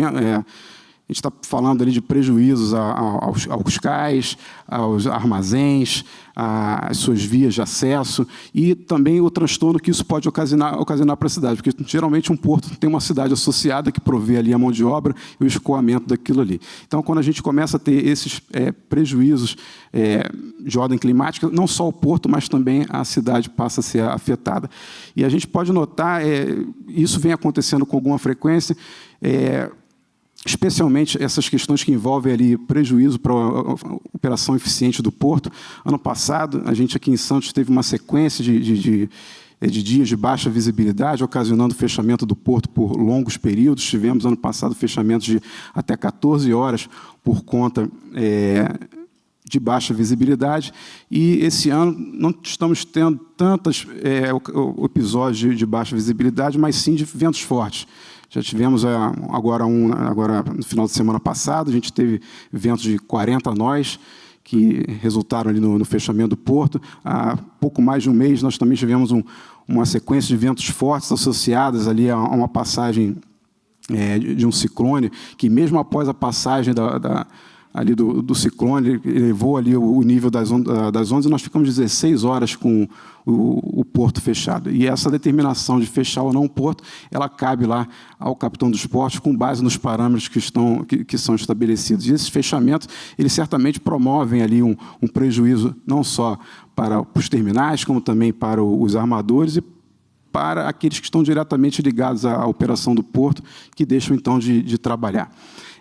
Speaker 5: está falando ali de prejuízos aos cais, aos armazéns, às suas vias de acesso e também o transtorno que isso pode ocasionar para a cidade, porque geralmente um porto tem uma cidade associada que provê ali a mão de obra e o escoamento daquilo ali. Então, quando a gente começa a ter esses prejuízos de ordem climática, não só o porto, mas também a cidade passa a ser afetada. E a gente pode notar, isso vem acontecendo com alguma frequência, especialmente essas questões que envolvem ali prejuízo para a operação eficiente do porto. Ano passado, a gente aqui em Santos teve uma sequência de dias de baixa visibilidade, ocasionando o fechamento do porto por longos períodos. Tivemos, ano passado, fechamentos de até 14 horas por conta de baixa visibilidade. E esse ano não estamos tendo tantos episódios de baixa visibilidade, mas sim de ventos fortes. Já tivemos agora no final de semana passado, a gente teve ventos de 40 nós, que resultaram ali no fechamento do porto. Há pouco mais de um mês, nós também tivemos uma sequência de ventos fortes associadas ali a uma passagem de um ciclone, que mesmo após a passagem ali do ciclone, elevou ali o nível das ondas, e nós ficamos 16 horas com o porto fechado. E essa determinação de fechar ou não o porto, ela cabe lá ao capitão dos portos, com base nos parâmetros que são estabelecidos. E esses fechamentos, eles certamente promovem ali um prejuízo não só para os terminais, como também para os armadores e para aqueles que estão diretamente ligados à operação do porto, que deixam, então, de trabalhar.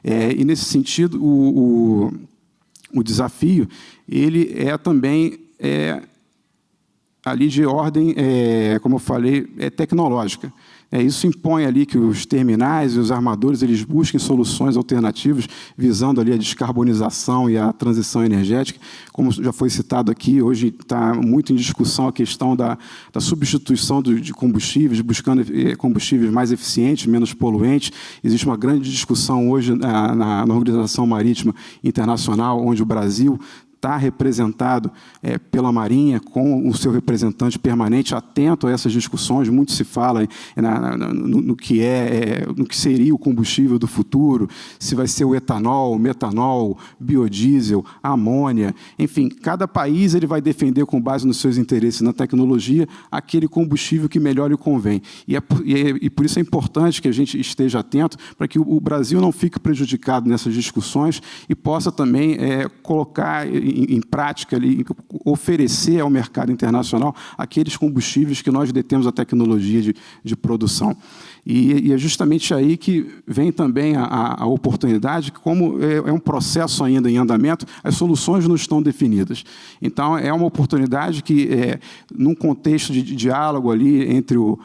Speaker 5: E, nesse sentido, o desafio ele também ali de ordem, como eu falei, tecnológica. Isso impõe ali que os terminais e os armadores eles busquem soluções alternativas, visando ali a descarbonização e a transição energética. Como já foi citado aqui, hoje está muito em discussão a questão da substituição de combustíveis, buscando combustíveis mais eficientes, menos poluentes. Existe uma grande discussão hoje na Organização Marítima Internacional, onde o Brasil está representado pela Marinha, com o seu representante permanente, atento a essas discussões. Muito se fala no que seria o combustível do futuro, se vai ser o etanol, o metanol, biodiesel, amônia. Enfim, cada país ele vai defender, com base nos seus interesses na tecnologia, aquele combustível que melhor lhe convém. E por isso é importante que a gente esteja atento para que o Brasil não fique prejudicado nessas discussões e possa também colocar em prática, ali, oferecer ao mercado internacional aqueles combustíveis que nós detemos a tecnologia de produção. E é justamente aí que vem também a oportunidade, que como é um processo ainda em andamento, as soluções não estão definidas. Então, é uma oportunidade que, num contexto de diálogo ali entre o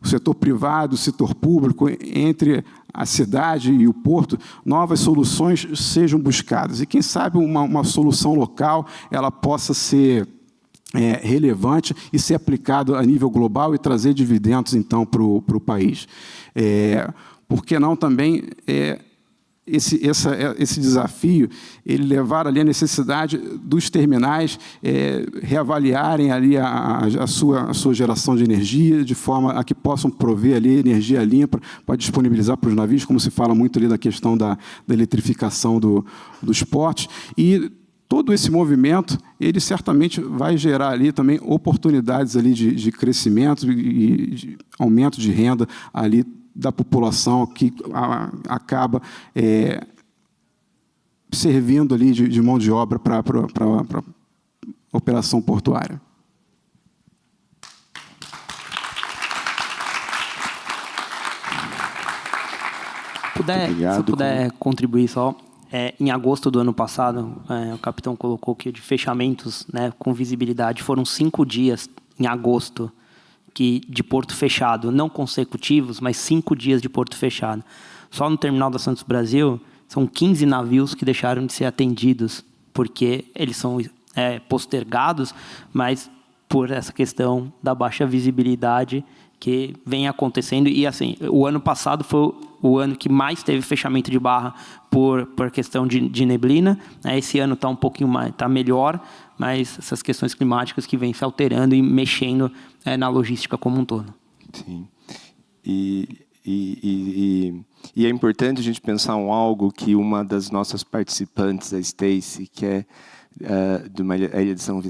Speaker 5: setor privado, o setor público, entre a cidade e o porto, novas soluções sejam buscadas. E, quem sabe, uma solução local ela possa ser relevante e ser aplicado a nível global e trazer dividendos, então, para o país. Por que não também esse desafio, ele levar ali a necessidade dos terminais reavaliarem ali a sua geração de energia, de forma a que possam prover ali energia limpa para disponibilizar para os navios, como se fala muito ali da questão da eletrificação dos portos. E todo esse movimento, ele certamente vai gerar ali também oportunidades ali de crescimento e de aumento de renda ali da população, que acaba servindo ali de mão de obra para a operação portuária.
Speaker 1: Obrigado.
Speaker 4: Se eu puder contribuir só. Em agosto do ano passado, o capitão colocou que de fechamentos, né, com visibilidade foram 5 dias em agosto de porto fechado, não consecutivos, mas 5 dias de porto fechado. Só no terminal da Santos Brasil, são 15 navios que deixaram de ser atendidos, porque eles são postergados, mas por essa questão da baixa visibilidade que vem acontecendo. E assim, o ano passado foi o ano que mais teve fechamento de barra por questão de neblina. Esse ano está um pouquinho mais, está melhor, mas essas questões climáticas que vêm se alterando e mexendo na logística como um todo.
Speaker 1: Sim. E é importante a gente pensar em algo que uma das nossas participantes, a Stacy, que é de uma ilha de São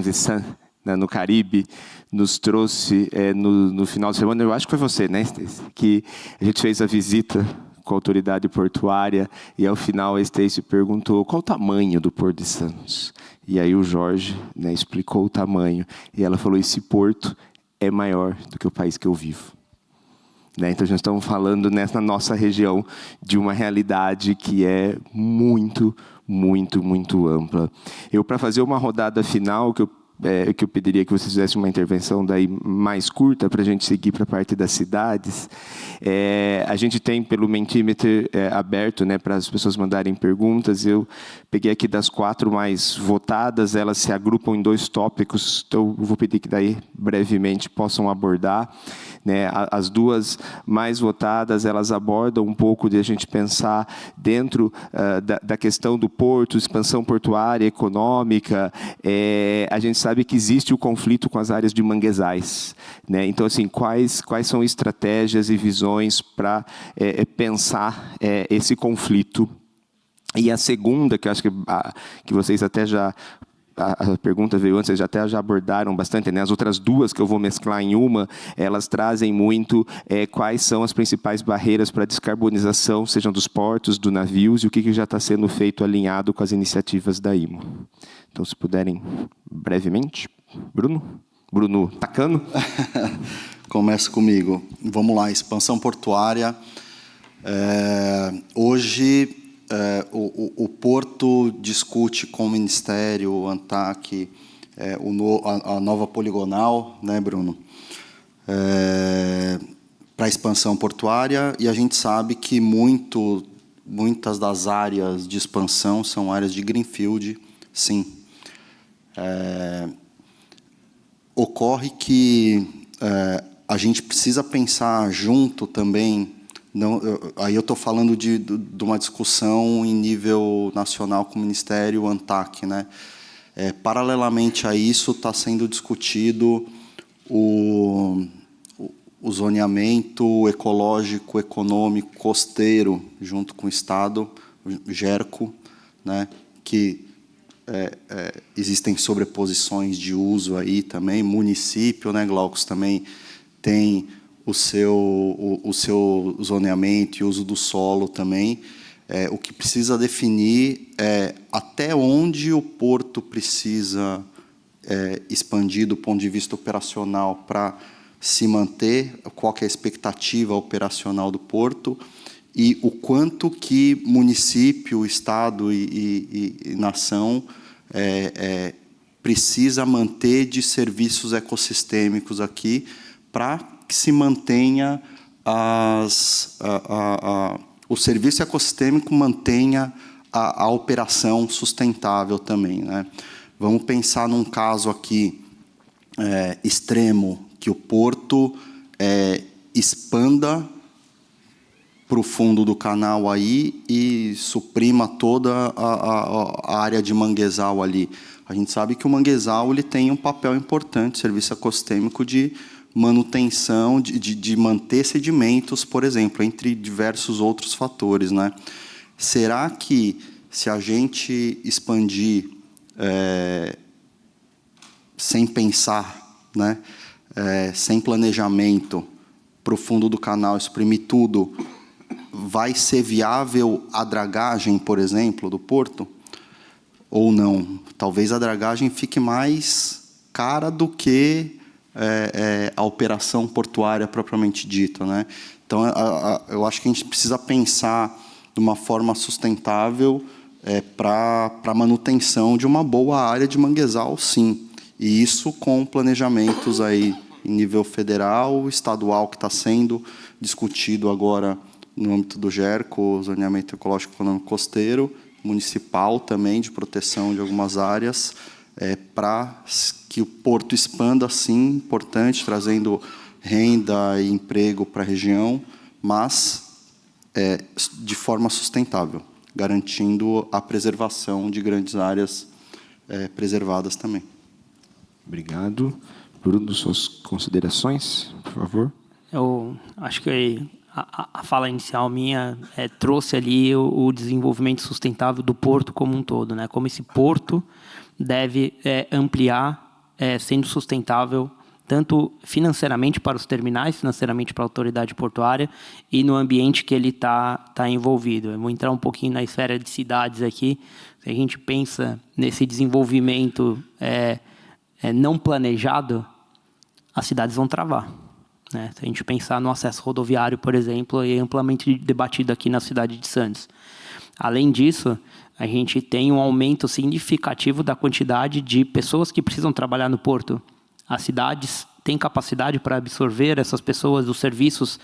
Speaker 1: Vicente, no Caribe, nos trouxe no final de semana, eu acho que foi você, né, Stacy? Que a gente fez a visita com a autoridade portuária e, ao final, a Stacy perguntou qual o tamanho do Porto de Santos. E aí o Jorge, né, explicou o tamanho. E ela falou, esse porto é maior do que o país que eu vivo. Né? Então, já estamos falando nessa nossa região de uma realidade que é muito, muito, muito ampla. Para fazer uma rodada final, que eu pediria que vocês fizessem uma intervenção daí mais curta para a gente seguir para a parte das cidades. A gente tem pelo Mentimeter aberto, né, para as pessoas mandarem perguntas. Eu peguei aqui das 4 mais votadas, elas se agrupam em 2 tópicos, então eu vou pedir que daí brevemente possam abordar. Né, as 2 mais votadas, elas abordam um pouco de a gente pensar dentro da questão do porto, expansão portuária, econômica. A gente sabe que existe o conflito com as áreas de manguezais. Né? Então, assim, quais são estratégias e visões para pensar esse conflito? E a segunda, que eu acho que vocês até já... A pergunta veio antes, vocês até já abordaram bastante, né? As outras 2 que eu vou mesclar em uma, elas trazem muito quais são as principais barreiras para a descarbonização, sejam dos portos, dos navios, e o que já está sendo feito alinhado com as iniciativas da IMO. Então, se puderem, brevemente. Bruno Tacano?
Speaker 3: Começa comigo. Vamos lá, expansão portuária. Hoje... o Porto discute com o Ministério, o ANTAC, a nova poligonal, né, Bruno? Para a expansão portuária, e a gente sabe que muitas das áreas de expansão são áreas de greenfield, sim. Ocorre que a gente precisa pensar junto também. Não, aí eu estou falando de uma discussão em nível nacional com o Ministério, o ANTAC, né? Paralelamente a isso, está sendo discutido o zoneamento ecológico, econômico, costeiro, junto com o Estado, o GERCO, né? Que existem sobreposições de uso aí também. Município, né, Glaucus, também tem o seu zoneamento e uso do solo também. O que precisa definir é até onde o porto precisa expandir do ponto de vista operacional para se manter, qual que é a expectativa operacional do porto e o quanto que município, Estado e nação precisa manter de serviços ecossistêmicos aqui para que se mantenha o serviço ecossistêmico mantenha a operação sustentável também, né? Vamos pensar num caso aqui extremo, que o porto expanda para o fundo do canal aí e suprima toda a área de manguezal ali. A gente sabe que o manguezal ele tem um papel importante, serviço ecossistêmico de manutenção, de manter sedimentos, por exemplo, entre diversos outros fatores, né? Será que, se a gente expandir sem pensar, né, sem planejamento, para o fundo do canal, exprimir tudo, vai ser viável a dragagem, por exemplo, do porto? Ou não? Talvez a dragagem fique mais cara do que a operação portuária propriamente dita, né? Então, eu acho que a gente precisa pensar de uma forma sustentável para a manutenção de uma boa área de manguezal, sim. E isso com planejamentos aí em nível federal, estadual, que está sendo discutido agora no âmbito do GERCO, Zoneamento Ecológico Econômico Costeiro, municipal também, de proteção de algumas áreas, para que o porto expanda, sim, importante, trazendo renda e emprego para a região, mas de forma sustentável, garantindo a preservação de grandes áreas preservadas também.
Speaker 1: Obrigado. Bruno, suas considerações, por favor.
Speaker 4: Eu acho que a fala inicial minha trouxe ali o desenvolvimento sustentável do porto como um todo, né? Como esse porto deve ampliar, sendo sustentável, tanto financeiramente para os terminais, financeiramente para a autoridade portuária e no ambiente que ele está envolvido. Eu vou entrar um pouquinho na esfera de cidades aqui. Se a gente pensa nesse desenvolvimento não planejado, as cidades vão travar. Né? Se a gente pensar no acesso rodoviário, por exemplo, é amplamente debatido aqui na cidade de Santos. Além disso, a gente tem um aumento significativo da quantidade de pessoas que precisam trabalhar no porto. As cidades têm capacidade para absorver essas pessoas, os serviços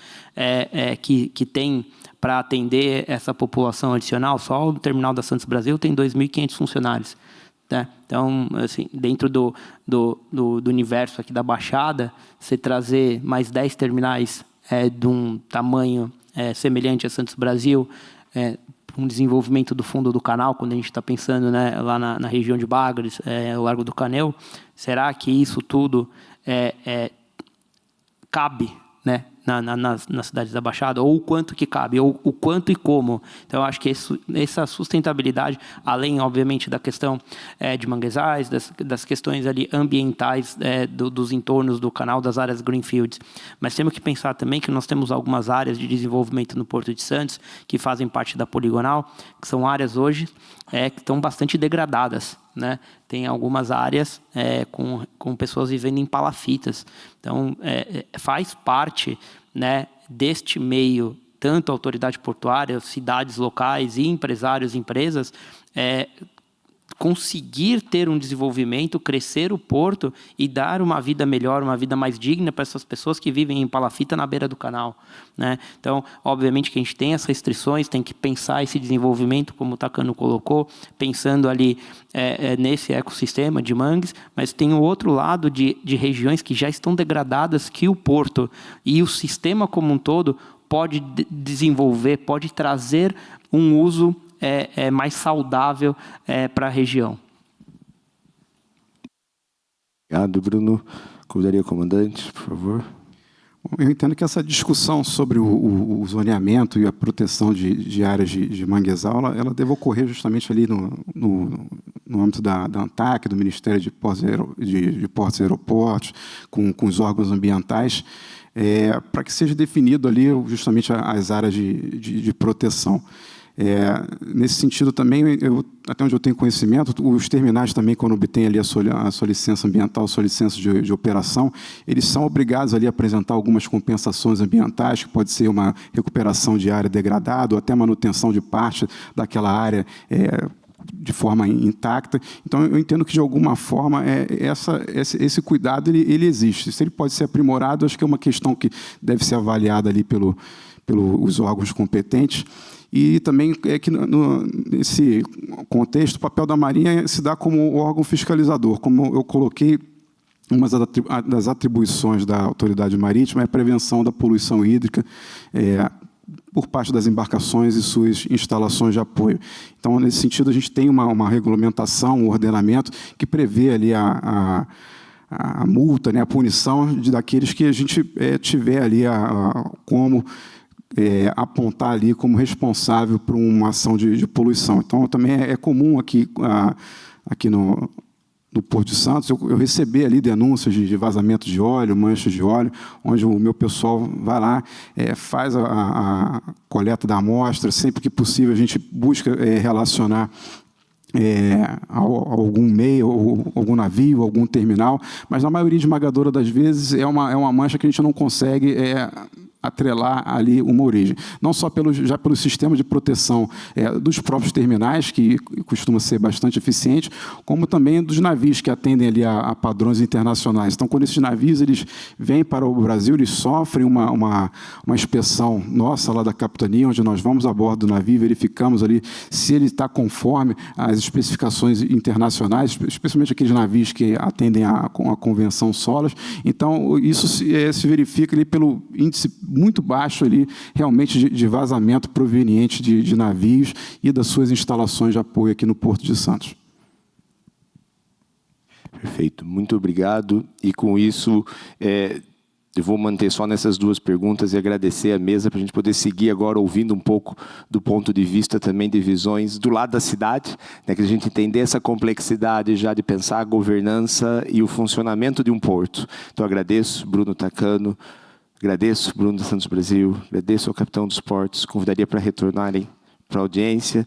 Speaker 4: que tem para atender essa população adicional. Só o terminal da Santos Brasil tem 2.500 funcionários. Né? Então, assim, dentro do universo aqui da Baixada, você trazer mais 10 terminais de um tamanho semelhante a Santos Brasil, um desenvolvimento do fundo do canal, quando a gente está pensando, né, lá na região de Bagres, o Largo do Canel, será que isso tudo cabe, né, nas cidades da Baixada? Ou o quanto que cabe, ou o quanto e como? Então, eu acho que essa sustentabilidade, além, obviamente, da questão de manguezais, das questões ali ambientais dos entornos do canal, das áreas greenfields. Mas temos que pensar também que nós temos algumas áreas de desenvolvimento no Porto de Santos que fazem parte da poligonal, que são áreas hoje que estão bastante degradadas. Né? Tem algumas áreas com pessoas vivendo em palafitas. Então, faz parte, né, deste meio, tanto a autoridade portuária, cidades locais e empresários e empresas, conseguir ter um desenvolvimento, crescer o porto e dar uma vida melhor, uma vida mais digna para essas pessoas que vivem em palafita na beira do canal. Né? Então, obviamente que a gente tem as restrições, tem que pensar esse desenvolvimento, como o Takano colocou, pensando ali nesse ecossistema de mangues, mas tem o outro lado de regiões que já estão degradadas, que o porto e o sistema como um todo pode desenvolver, pode trazer um uso mais saudável para a região.
Speaker 1: Obrigado, Bruno. Convidaria o comandante, por favor.
Speaker 5: Eu entendo que essa discussão sobre o zoneamento e a proteção de áreas de manguezal, ela deve ocorrer justamente ali no âmbito da ANTAC, do Ministério de Portos e Aeroportos, com os órgãos ambientais, para que seja definido ali justamente as áreas de proteção. Nesse sentido também, até onde eu tenho conhecimento, os terminais também, quando obtêm ali a sua licença ambiental, a sua licença de operação, eles são obrigados ali a apresentar algumas compensações ambientais, que pode ser uma recuperação de área degradada ou até manutenção de parte daquela área de forma intacta. Então, eu entendo que, de alguma forma, esse cuidado ele existe. Se ele pode ser aprimorado, acho que é uma questão que deve ser avaliada ali pelos órgãos competentes. E também que, nesse contexto, o papel da Marinha se dá como órgão fiscalizador. Como eu coloquei, uma das atribuições da autoridade marítima é a prevenção da poluição hídrica por parte das embarcações e suas instalações de apoio. Então, nesse sentido, a gente tem uma regulamentação, um ordenamento que prevê ali a multa, né, a punição daqueles que a gente tiver ali como apontar ali como responsável por uma ação de poluição. Então, também é comum aqui no Porto de Santos, eu recebi ali denúncias de vazamento de óleo, manchas de óleo, onde o meu pessoal vai lá, faz a coleta da amostra, sempre que possível a gente busca relacionar algum meio, ou algum navio, algum terminal, mas na maioria esmagadora das vezes é uma mancha que a gente não consegue atrelar ali uma origem. Não só já pelo sistema de proteção dos próprios terminais, que costuma ser bastante eficiente, como também dos navios que atendem ali a padrões internacionais. Então, quando esses navios eles vêm para o Brasil, eles sofrem uma inspeção nossa lá da capitania, onde nós vamos a bordo do navio, verificamos ali se ele está conforme as especificações internacionais, especialmente aqueles navios que atendem a Convenção SOLAS. Então, isso se verifica ali pelo índice muito baixo ali, realmente de vazamento proveniente de navios e das suas instalações de apoio aqui no Porto de Santos.
Speaker 1: Perfeito, muito obrigado. E com isso, eu vou manter só nessas duas perguntas e agradecer a mesa para a gente poder seguir agora ouvindo um pouco do ponto de vista também de visões do lado da cidade, né, que a gente entender essa complexidade já de pensar a governança e o funcionamento de um porto. Então, agradeço, Bruno Takano, agradeço, Bruno da Santos Brasil, agradeço ao capitão dos portos, convidaria para retornarem para a audiência.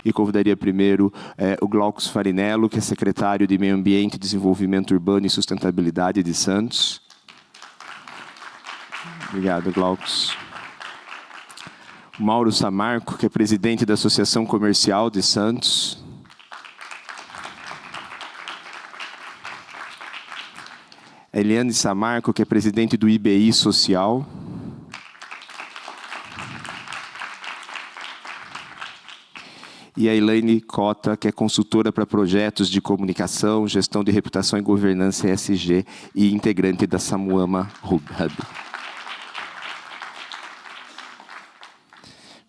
Speaker 1: E convidaria primeiro o Glaucus Farinello, que é secretário de Meio Ambiente, Desenvolvimento Urbano e Sustentabilidade de Santos. Obrigado, Glaucus. O Mauro Samarco, que é presidente da Associação Comercial de Santos. A Eliane Samarco, que é presidente do IBI Social. E a Elaine Cota, que é consultora para projetos de comunicação, gestão de reputação e governança ESG e integrante da Samuama Hub.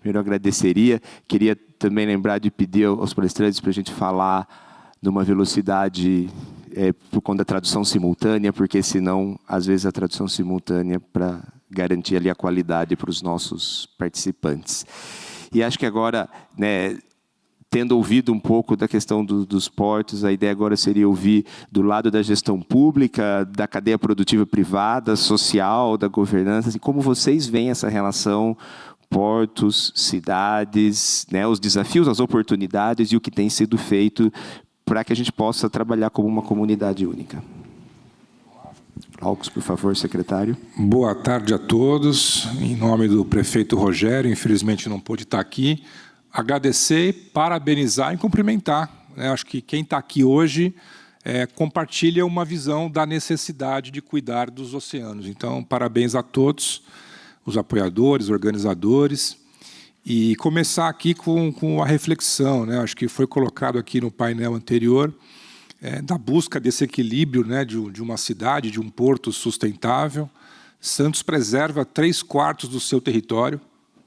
Speaker 1: Primeiro, eu agradeceria. Queria também lembrar de pedir aos palestrantes para a gente falar numa velocidade por conta da tradução simultânea, porque senão, às vezes, a tradução simultânea para garantir ali a qualidade para os nossos participantes. E acho que agora, né, tendo ouvido um pouco da questão dos portos, a ideia agora seria ouvir do lado da gestão pública, da cadeia produtiva privada, social, da governança, assim, como vocês veem essa relação portos, cidades, né, os desafios, as oportunidades e o que tem sido feito para que a gente possa trabalhar como uma comunidade única. Glaucus, por favor, secretário.
Speaker 6: Boa tarde a todos. Em nome do prefeito Rogério, infelizmente não pôde estar aqui, agradecer, parabenizar e cumprimentar. Acho que quem está aqui hoje compartilha uma visão da necessidade de cuidar dos oceanos. Então, parabéns a todos, os apoiadores, organizadores. E começar aqui com a reflexão, né? Acho que foi colocado aqui no painel anterior, da busca desse equilíbrio, né, de uma cidade, de um porto sustentável. Santos preserva 3/4 do seu território,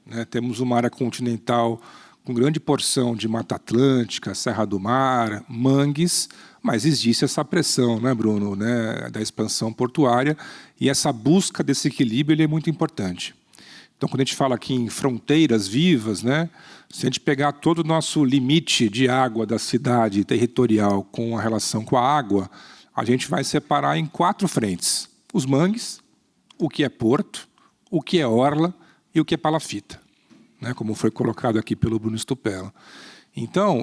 Speaker 6: né? Temos uma área continental com grande porção de Mata Atlântica, Serra do Mar, mangues, mas existe essa pressão, né, Bruno, né, da expansão portuária, e essa busca desse equilíbrio ele é muito importante. Então, quando a gente fala aqui em fronteiras vivas, né, se a gente pegar todo o nosso limite de água da cidade territorial com a relação com a água, a gente vai separar em 4 frentes. Os mangues, o que é porto, o que é orla e o que é palafita, né, como foi colocado aqui pelo Bruno Stupella. Então,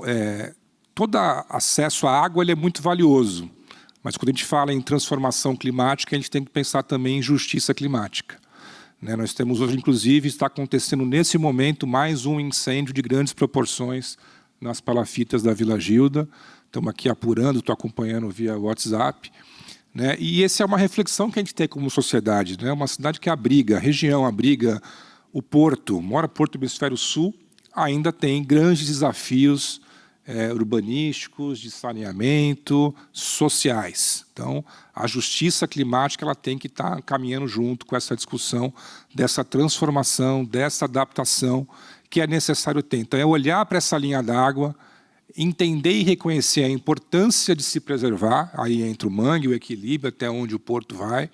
Speaker 6: todo acesso à água ele é muito valioso, mas quando a gente fala em transformação climática, a gente tem que pensar também em justiça climática. Né, nós temos hoje, inclusive, está acontecendo nesse momento mais um incêndio de grandes proporções nas palafitas da Vila Gilda. Estamos aqui apurando, estou acompanhando via WhatsApp. Né, e essa é uma reflexão que a gente tem como sociedade. Né, uma cidade que abriga, a região abriga o porto, o maior porto do Hemisfério Sul, ainda tem grandes desafios urbanísticos, de saneamento, sociais. Então, a justiça climática ela tem que estar caminhando junto com essa discussão dessa transformação, dessa adaptação que é necessário ter. Então, é olhar para essa linha d'água, entender e reconhecer a importância de se preservar, aí entre o mangue e o equilíbrio, até onde o porto vai.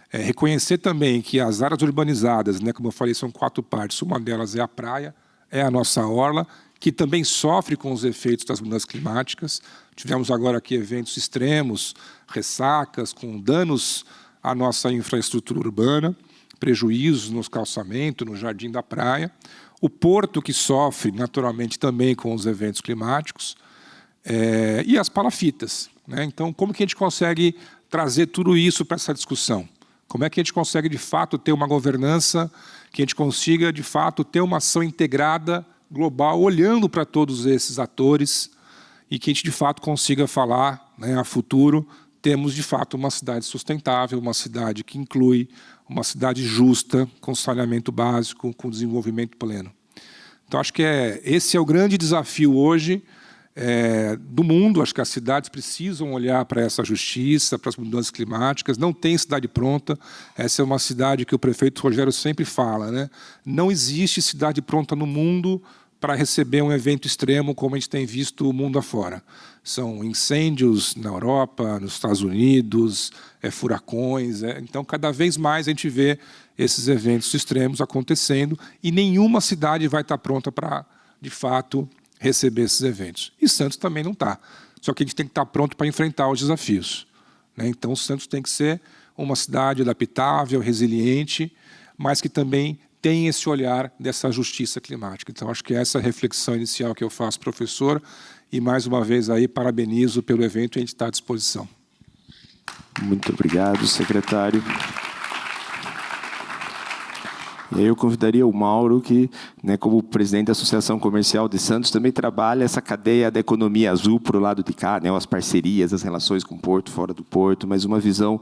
Speaker 6: Reconhecer também que as áreas urbanizadas, né, como eu falei, são 4 partes, uma delas é a praia, é a nossa orla, que também sofre com os efeitos das mudanças climáticas. Tivemos agora aqui eventos extremos, ressacas, com danos à nossa infraestrutura urbana, prejuízos nos calçamentos, no jardim da praia. O porto que sofre, naturalmente, também com os eventos climáticos. E as palafitas. Né? Então, como que a gente consegue trazer tudo isso para essa discussão? Como é que a gente consegue, de fato, ter uma governança, que a gente consiga, de fato, ter uma ação integrada, global, olhando para todos esses atores e que a gente, de fato, consiga falar, né, a futuro, temos, de fato, uma cidade sustentável, uma cidade que inclui, uma cidade justa, com saneamento básico, com desenvolvimento pleno. Então, acho que esse é o grande desafio hoje do mundo. Acho que as cidades precisam olhar para essa justiça, para as mudanças climáticas. Não tem cidade pronta. Essa é uma cidade que o prefeito Rogério sempre fala, né? Não existe cidade pronta no mundo para receber um evento extremo como a gente tem visto o mundo afora. São incêndios na Europa, nos Estados Unidos, furacões. Então, cada vez mais a gente vê esses eventos extremos acontecendo e nenhuma cidade vai estar pronta para, de fato, receber esses eventos. E Santos também não está. Só que a gente tem que estar pronto para enfrentar os desafios, né? Então, Santos tem que ser uma cidade adaptável, resiliente, mas que também tem esse olhar dessa justiça climática. Então, acho que essa é a reflexão inicial que eu faço, professor, e mais uma vez aí parabenizo pelo evento e a gente está à disposição.
Speaker 1: Muito obrigado, secretário. E aí eu convidaria o Mauro, que, né, como presidente da Associação Comercial de Santos, também trabalha essa cadeia da economia azul para o lado de cá, né, as parcerias, as relações com o porto, fora do porto, mas uma visão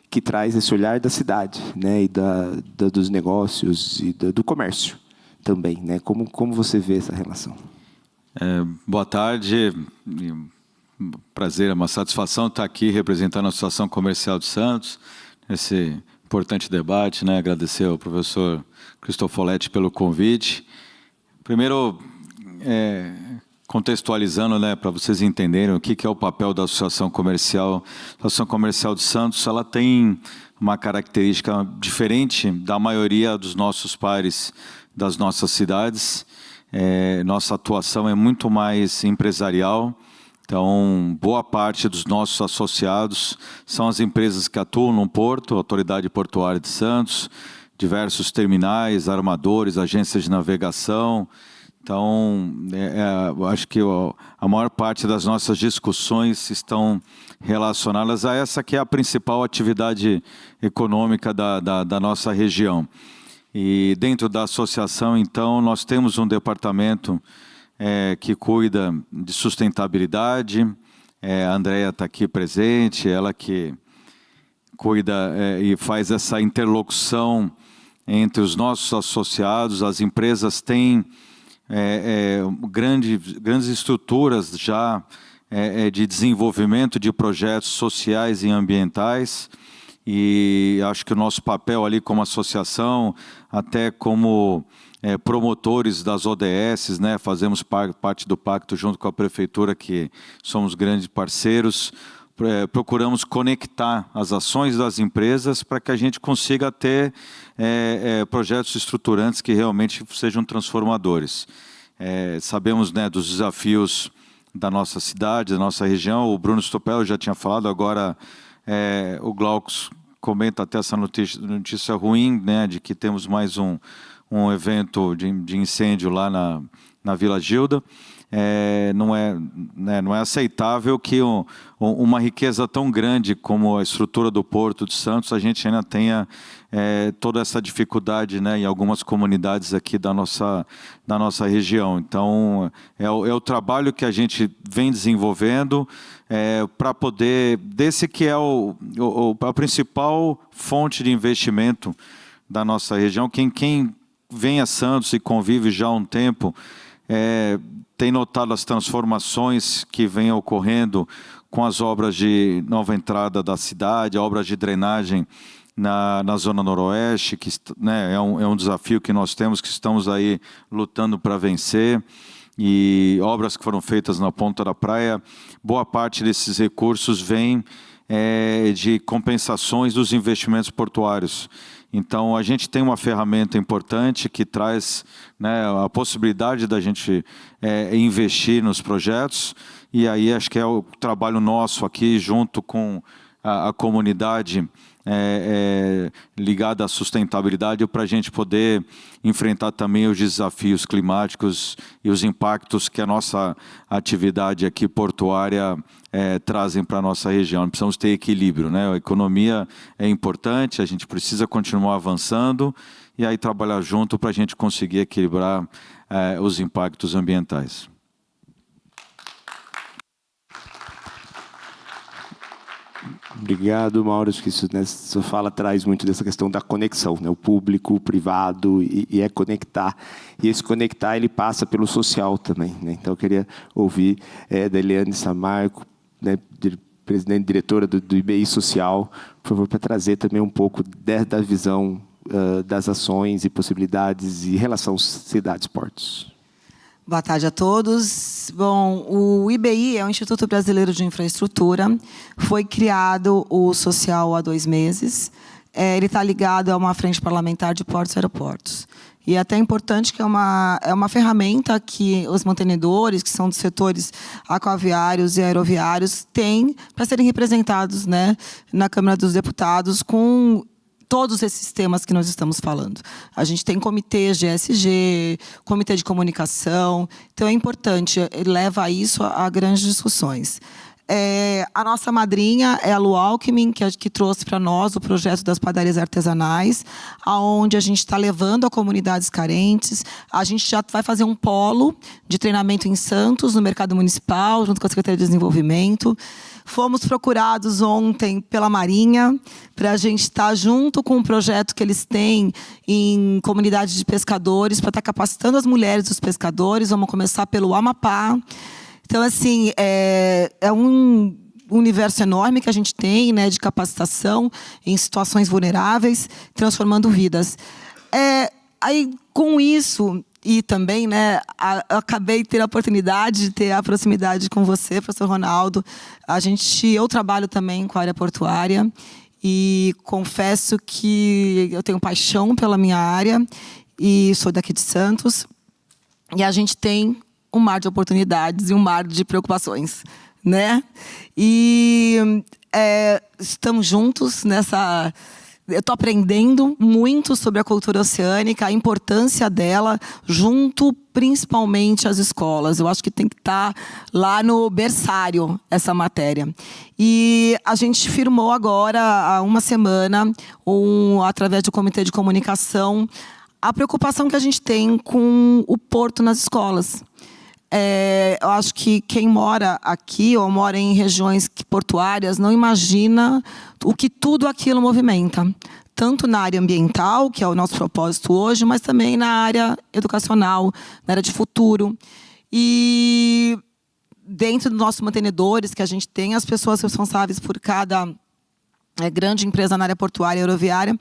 Speaker 1: que traz esse olhar da cidade, né, e dos negócios e do comércio também, né? Como você vê essa relação?
Speaker 7: Boa tarde, prazer, é uma satisfação estar aqui representando a Associação Comercial de Santos, nesse importante debate, né? Agradecer ao professor Cristofoletti pelo convite. Primeiro, contextualizando, né, para vocês entenderem o que é o papel da Associação Comercial. A Associação Comercial de Santos, ela tem uma característica diferente da maioria dos nossos pares das nossas cidades. Nossa atuação é muito mais empresarial. Então, boa parte dos nossos associados são as empresas que atuam no porto, Autoridade Portuária de Santos, diversos terminais, armadores, agências de navegação. Então, acho que a maior parte das nossas discussões estão relacionadas a essa que é a principal atividade econômica da nossa região. E dentro da associação, então, nós temos um departamento que cuida de sustentabilidade. A Andréia está aqui presente, ela que cuida e faz essa interlocução entre os nossos associados. As empresas têm grandes estruturas já de desenvolvimento de projetos sociais e ambientais. E acho que o nosso papel ali como associação, até como promotores das ODS, né, fazemos parte do pacto junto com a prefeitura, que somos grandes parceiros, procuramos conectar as ações das empresas para que a gente consiga ter projetos estruturantes que realmente sejam transformadores. Sabemos, né, dos desafios da nossa cidade, da nossa região. O Bruno Stopello já tinha falado, agora o Glaucus comenta até essa notícia ruim, né, de que temos mais um evento de incêndio lá na Vila Gilda. Não é aceitável que uma riqueza tão grande como a estrutura do Porto de Santos, a gente ainda tenha toda essa dificuldade, né, em algumas comunidades aqui da nossa região. Então, é o trabalho que a gente vem desenvolvendo para poder, desse que é a principal fonte de investimento da nossa região. Quem vem a Santos e convive já há um tempo, tem notado as transformações que vêm ocorrendo com as obras de nova entrada da cidade, obras de drenagem na Zona Noroeste, que, né, é um desafio que nós temos, que estamos aí lutando para vencer, e obras que foram feitas na Ponta da Praia. Boa parte desses recursos vem de compensações dos investimentos portuários. Então, a gente tem uma ferramenta importante que traz, né, a possibilidade da gente investir nos projetos, e aí acho que é o trabalho nosso aqui, junto com a comunidade ligada à sustentabilidade, para a gente poder enfrentar também os desafios climáticos e os impactos que a nossa atividade aqui portuária trazem para a nossa região. Precisamos ter equilíbrio, né? A economia é importante, a gente precisa continuar avançando e aí trabalhar junto para a gente conseguir equilibrar os impactos ambientais.
Speaker 1: Obrigado, Mauro. Acho que isso, né, sua fala traz muito dessa questão da conexão, né? O público, o privado, e é conectar. E esse conectar, ele passa pelo social também, né? Então, eu queria ouvir da Eliane Samarco, né, presidente e diretora do IBI Social, por favor, para trazer também um pouco da visão das ações e possibilidades em relação cidades-portos.
Speaker 8: Boa tarde a todos. Bom, o IBI é o Instituto Brasileiro de Infraestrutura. Foi criado o social há 2 meses. Ele está ligado a uma frente parlamentar de portos e aeroportos. E é até importante que é uma ferramenta que os mantenedores, que são dos setores aquaviários e aeroviários, têm para serem representados, né, na Câmara dos Deputados com todos esses temas que nós estamos falando. A gente tem comitês de ESG, comitê de comunicação, então é importante, leva a isso a grandes discussões. A nossa madrinha é a Lu Alckmin, que trouxe para nós o projeto das padarias artesanais, onde a gente está levando a comunidades carentes. A gente já vai fazer um polo de treinamento em Santos, no mercado municipal, junto com a Secretaria de Desenvolvimento. Fomos procurados ontem pela Marinha para a gente estar junto com um projeto que eles têm em comunidades de pescadores, para estar capacitando as mulheres dos pescadores. Vamos começar pelo Amapá. Então, assim, é um universo enorme que a gente tem, né, de capacitação em situações vulneráveis, transformando vidas. Aí, com isso, e também, né, acabei de ter a oportunidade de ter a proximidade com você, professor Ronaldo. Eu trabalho também com a área portuária e confesso que eu tenho paixão pela minha área e sou daqui de Santos. E a gente tem um mar de oportunidades e um mar de preocupações, né? E estamos juntos nessa... Eu estou aprendendo muito sobre a cultura oceânica, a importância dela, junto principalmente às escolas. Eu acho que tem que estar lá no berçário essa matéria. E a gente firmou agora, há uma semana, através do Comitê de Comunicação, a preocupação que a gente tem com o porto nas escolas. Eu acho que quem mora aqui ou mora em regiões portuárias não imagina o que tudo aquilo movimenta. Tanto na área ambiental, que é o nosso propósito hoje, mas também na área educacional, na área de futuro. E dentro dos nossos mantenedores, que a gente tem as pessoas responsáveis por cada grande empresa na área portuária e aeroviária,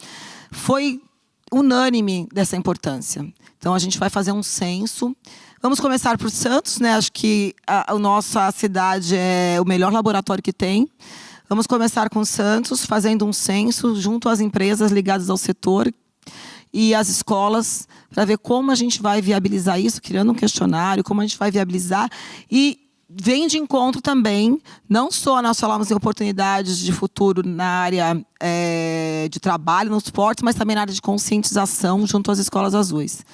Speaker 8: foi unânime dessa importância. Então, a gente vai fazer um censo. Vamos começar por Santos, né? Acho que a nossa cidade é o melhor laboratório que tem. Vamos começar com Santos, fazendo um censo junto às empresas ligadas ao setor e às escolas, para ver como a gente vai viabilizar isso, criando um questionário, como a gente vai viabilizar. E vem de encontro também, não só nós falamos em oportunidades de futuro na área de trabalho, nos portos, mas também na área de conscientização junto às escolas azuis.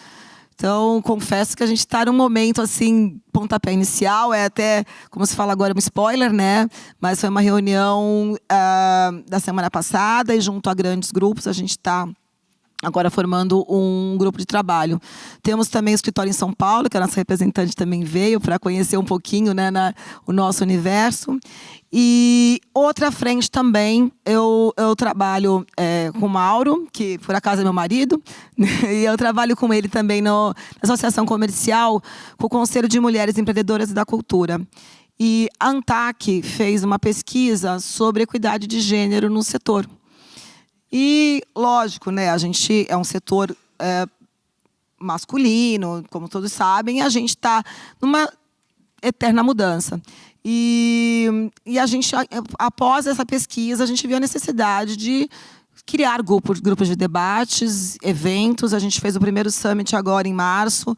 Speaker 8: Então, confesso que a gente está num momento, assim, pontapé inicial, até, como se fala agora, um spoiler, né? Mas foi uma reunião da semana passada e junto a grandes grupos a gente está agora formando um grupo de trabalho. Temos também o escritório em São Paulo, que a nossa representante também veio para conhecer um pouquinho, né, o nosso universo. E outra frente também, eu trabalho com o Mauro, que por acaso é meu marido, e eu trabalho com ele também na Associação Comercial, com o Conselho de Mulheres Empreendedoras e da Cultura. E a ANTAC fez uma pesquisa sobre equidade de gênero no setor. E, lógico, né, a gente é um setor masculino, como todos sabem, e a gente está numa eterna mudança. E a gente, após essa pesquisa, a gente viu a necessidade de criar grupos de debates, eventos. A gente fez o primeiro summit agora em março,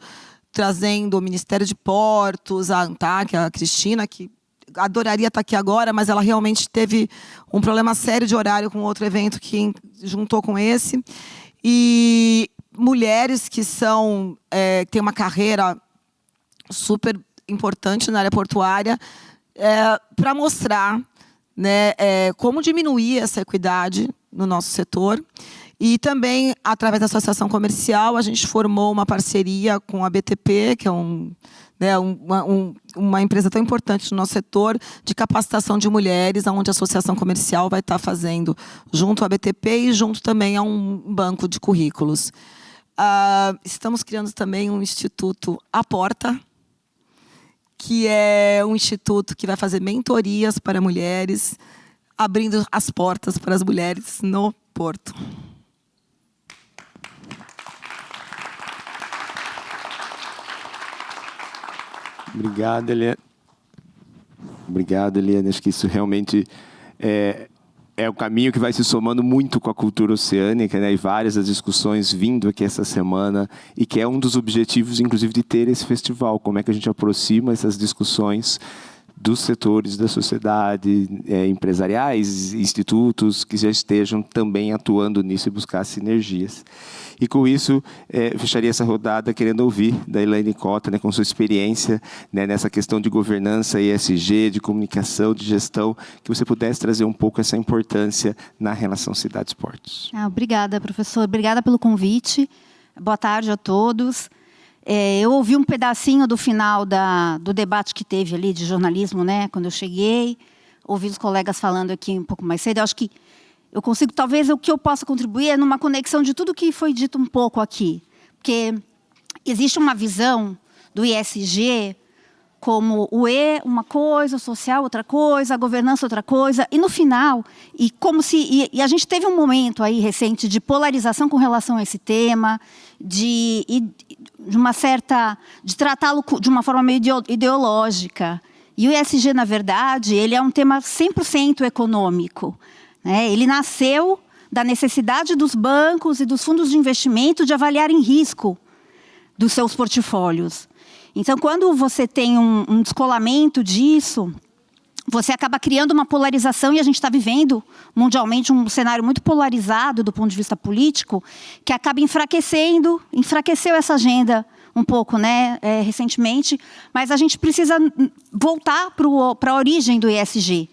Speaker 8: trazendo o Ministério de Portos, a ANTAC, a Cristina, que adoraria estar aqui agora, mas ela realmente teve um problema sério de horário com outro evento que juntou com esse. E mulheres que têm uma carreira super importante na área portuária, para mostrar, né, como diminuir essa equidade no nosso setor. E também, através da Associação Comercial, a gente formou uma parceria com a BTP, que é uma empresa tão importante no nosso setor, de capacitação de mulheres, onde a Associação Comercial vai estar fazendo junto à BTP e junto também a um banco de currículos. Estamos criando também um Instituto A Porta, que é um instituto que vai fazer mentorias para mulheres, abrindo as portas para as mulheres no Porto.
Speaker 1: Obrigado, Eliane. Obrigado, Eliane. Acho que isso realmente é o caminho que vai se somando muito com a cultura oceânica, né? E várias das discussões vindo aqui essa semana, e que é um dos objetivos, inclusive, de ter esse festival. Como é que a gente aproxima essas discussões dos setores da sociedade, empresariais, institutos que já estejam também atuando nisso e buscar sinergias. E com isso, fecharia essa rodada querendo ouvir da Elaine Cota, né, com sua experiência, né, nessa questão de governança, ESG, de comunicação, de gestão, que você pudesse trazer um pouco essa importância na relação cidades-portos.
Speaker 9: Obrigada, professor. Obrigada pelo convite. Boa tarde a todos. Eu ouvi um pedacinho do final do debate que teve ali de jornalismo, né, quando eu cheguei. Ouvi os colegas falando aqui um pouco mais cedo. Eu acho que eu consigo, talvez, o que eu possa contribuir é numa conexão de tudo que foi dito um pouco aqui. Porque existe uma visão do ESG como o E, uma coisa, o social, outra coisa, a governança, outra coisa. E no final, e a gente teve um momento aí recente de polarização com relação a esse tema, de tratá-lo de uma forma meio ideológica. E o ESG, na verdade, ele é um tema 100% econômico. Ele nasceu da necessidade dos bancos e dos fundos de investimento de avaliarem risco dos seus portfólios. Então, quando você tem um descolamento disso, você acaba criando uma polarização, e a gente está vivendo mundialmente um cenário muito polarizado do ponto de vista político, que acaba enfraqueceu essa agenda um pouco, né, recentemente, mas a gente precisa voltar para a origem do ESG,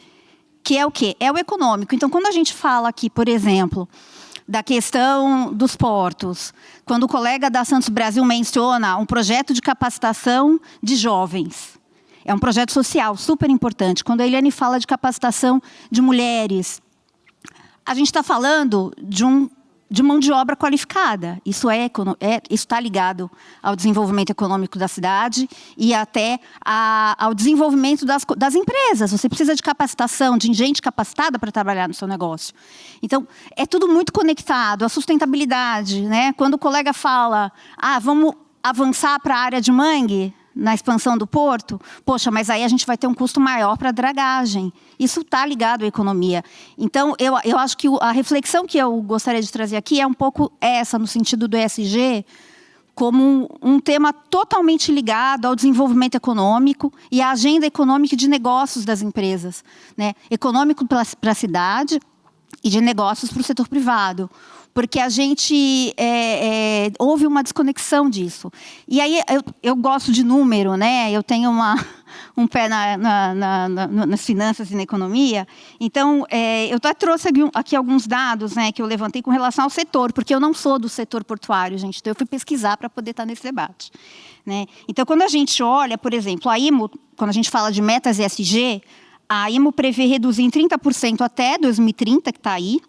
Speaker 9: que é o quê? É o econômico. Então, quando a gente fala aqui, por exemplo, da questão dos portos, quando o colega da Santos Brasil menciona um projeto de capacitação de jovens, é um projeto social super importante. Quando a Eliane fala de capacitação de mulheres, a gente está falando de mão de obra qualificada. Isso está ligado ao desenvolvimento econômico da cidade e até ao desenvolvimento das empresas. Você precisa de capacitação, de gente capacitada para trabalhar no seu negócio. Então, é tudo muito conectado. A sustentabilidade, né? Quando o colega fala, vamos avançar para a área de mangue, na expansão do porto, poxa, mas aí a gente vai ter um custo maior para a dragagem. Isso está ligado à economia. Então, eu acho que a reflexão que eu gostaria de trazer aqui é um pouco essa, no sentido do ESG, como um tema totalmente ligado ao desenvolvimento econômico e à agenda econômica de negócios das empresas, né? Econômico para a cidade e de negócios para o setor privado. Porque a gente houve uma desconexão disso. E aí eu gosto de número, né? Eu tenho um pé nas finanças e na economia. Então, eu até trouxe aqui alguns dados, né, que eu levantei com relação ao setor, porque eu não sou do setor portuário, gente. Então, eu fui pesquisar para poder estar nesse debate, né? Então, quando a gente olha, por exemplo, a IMO, quando a gente fala de metas ESG, a IMO prevê reduzir em 30% até 2030, que está aí,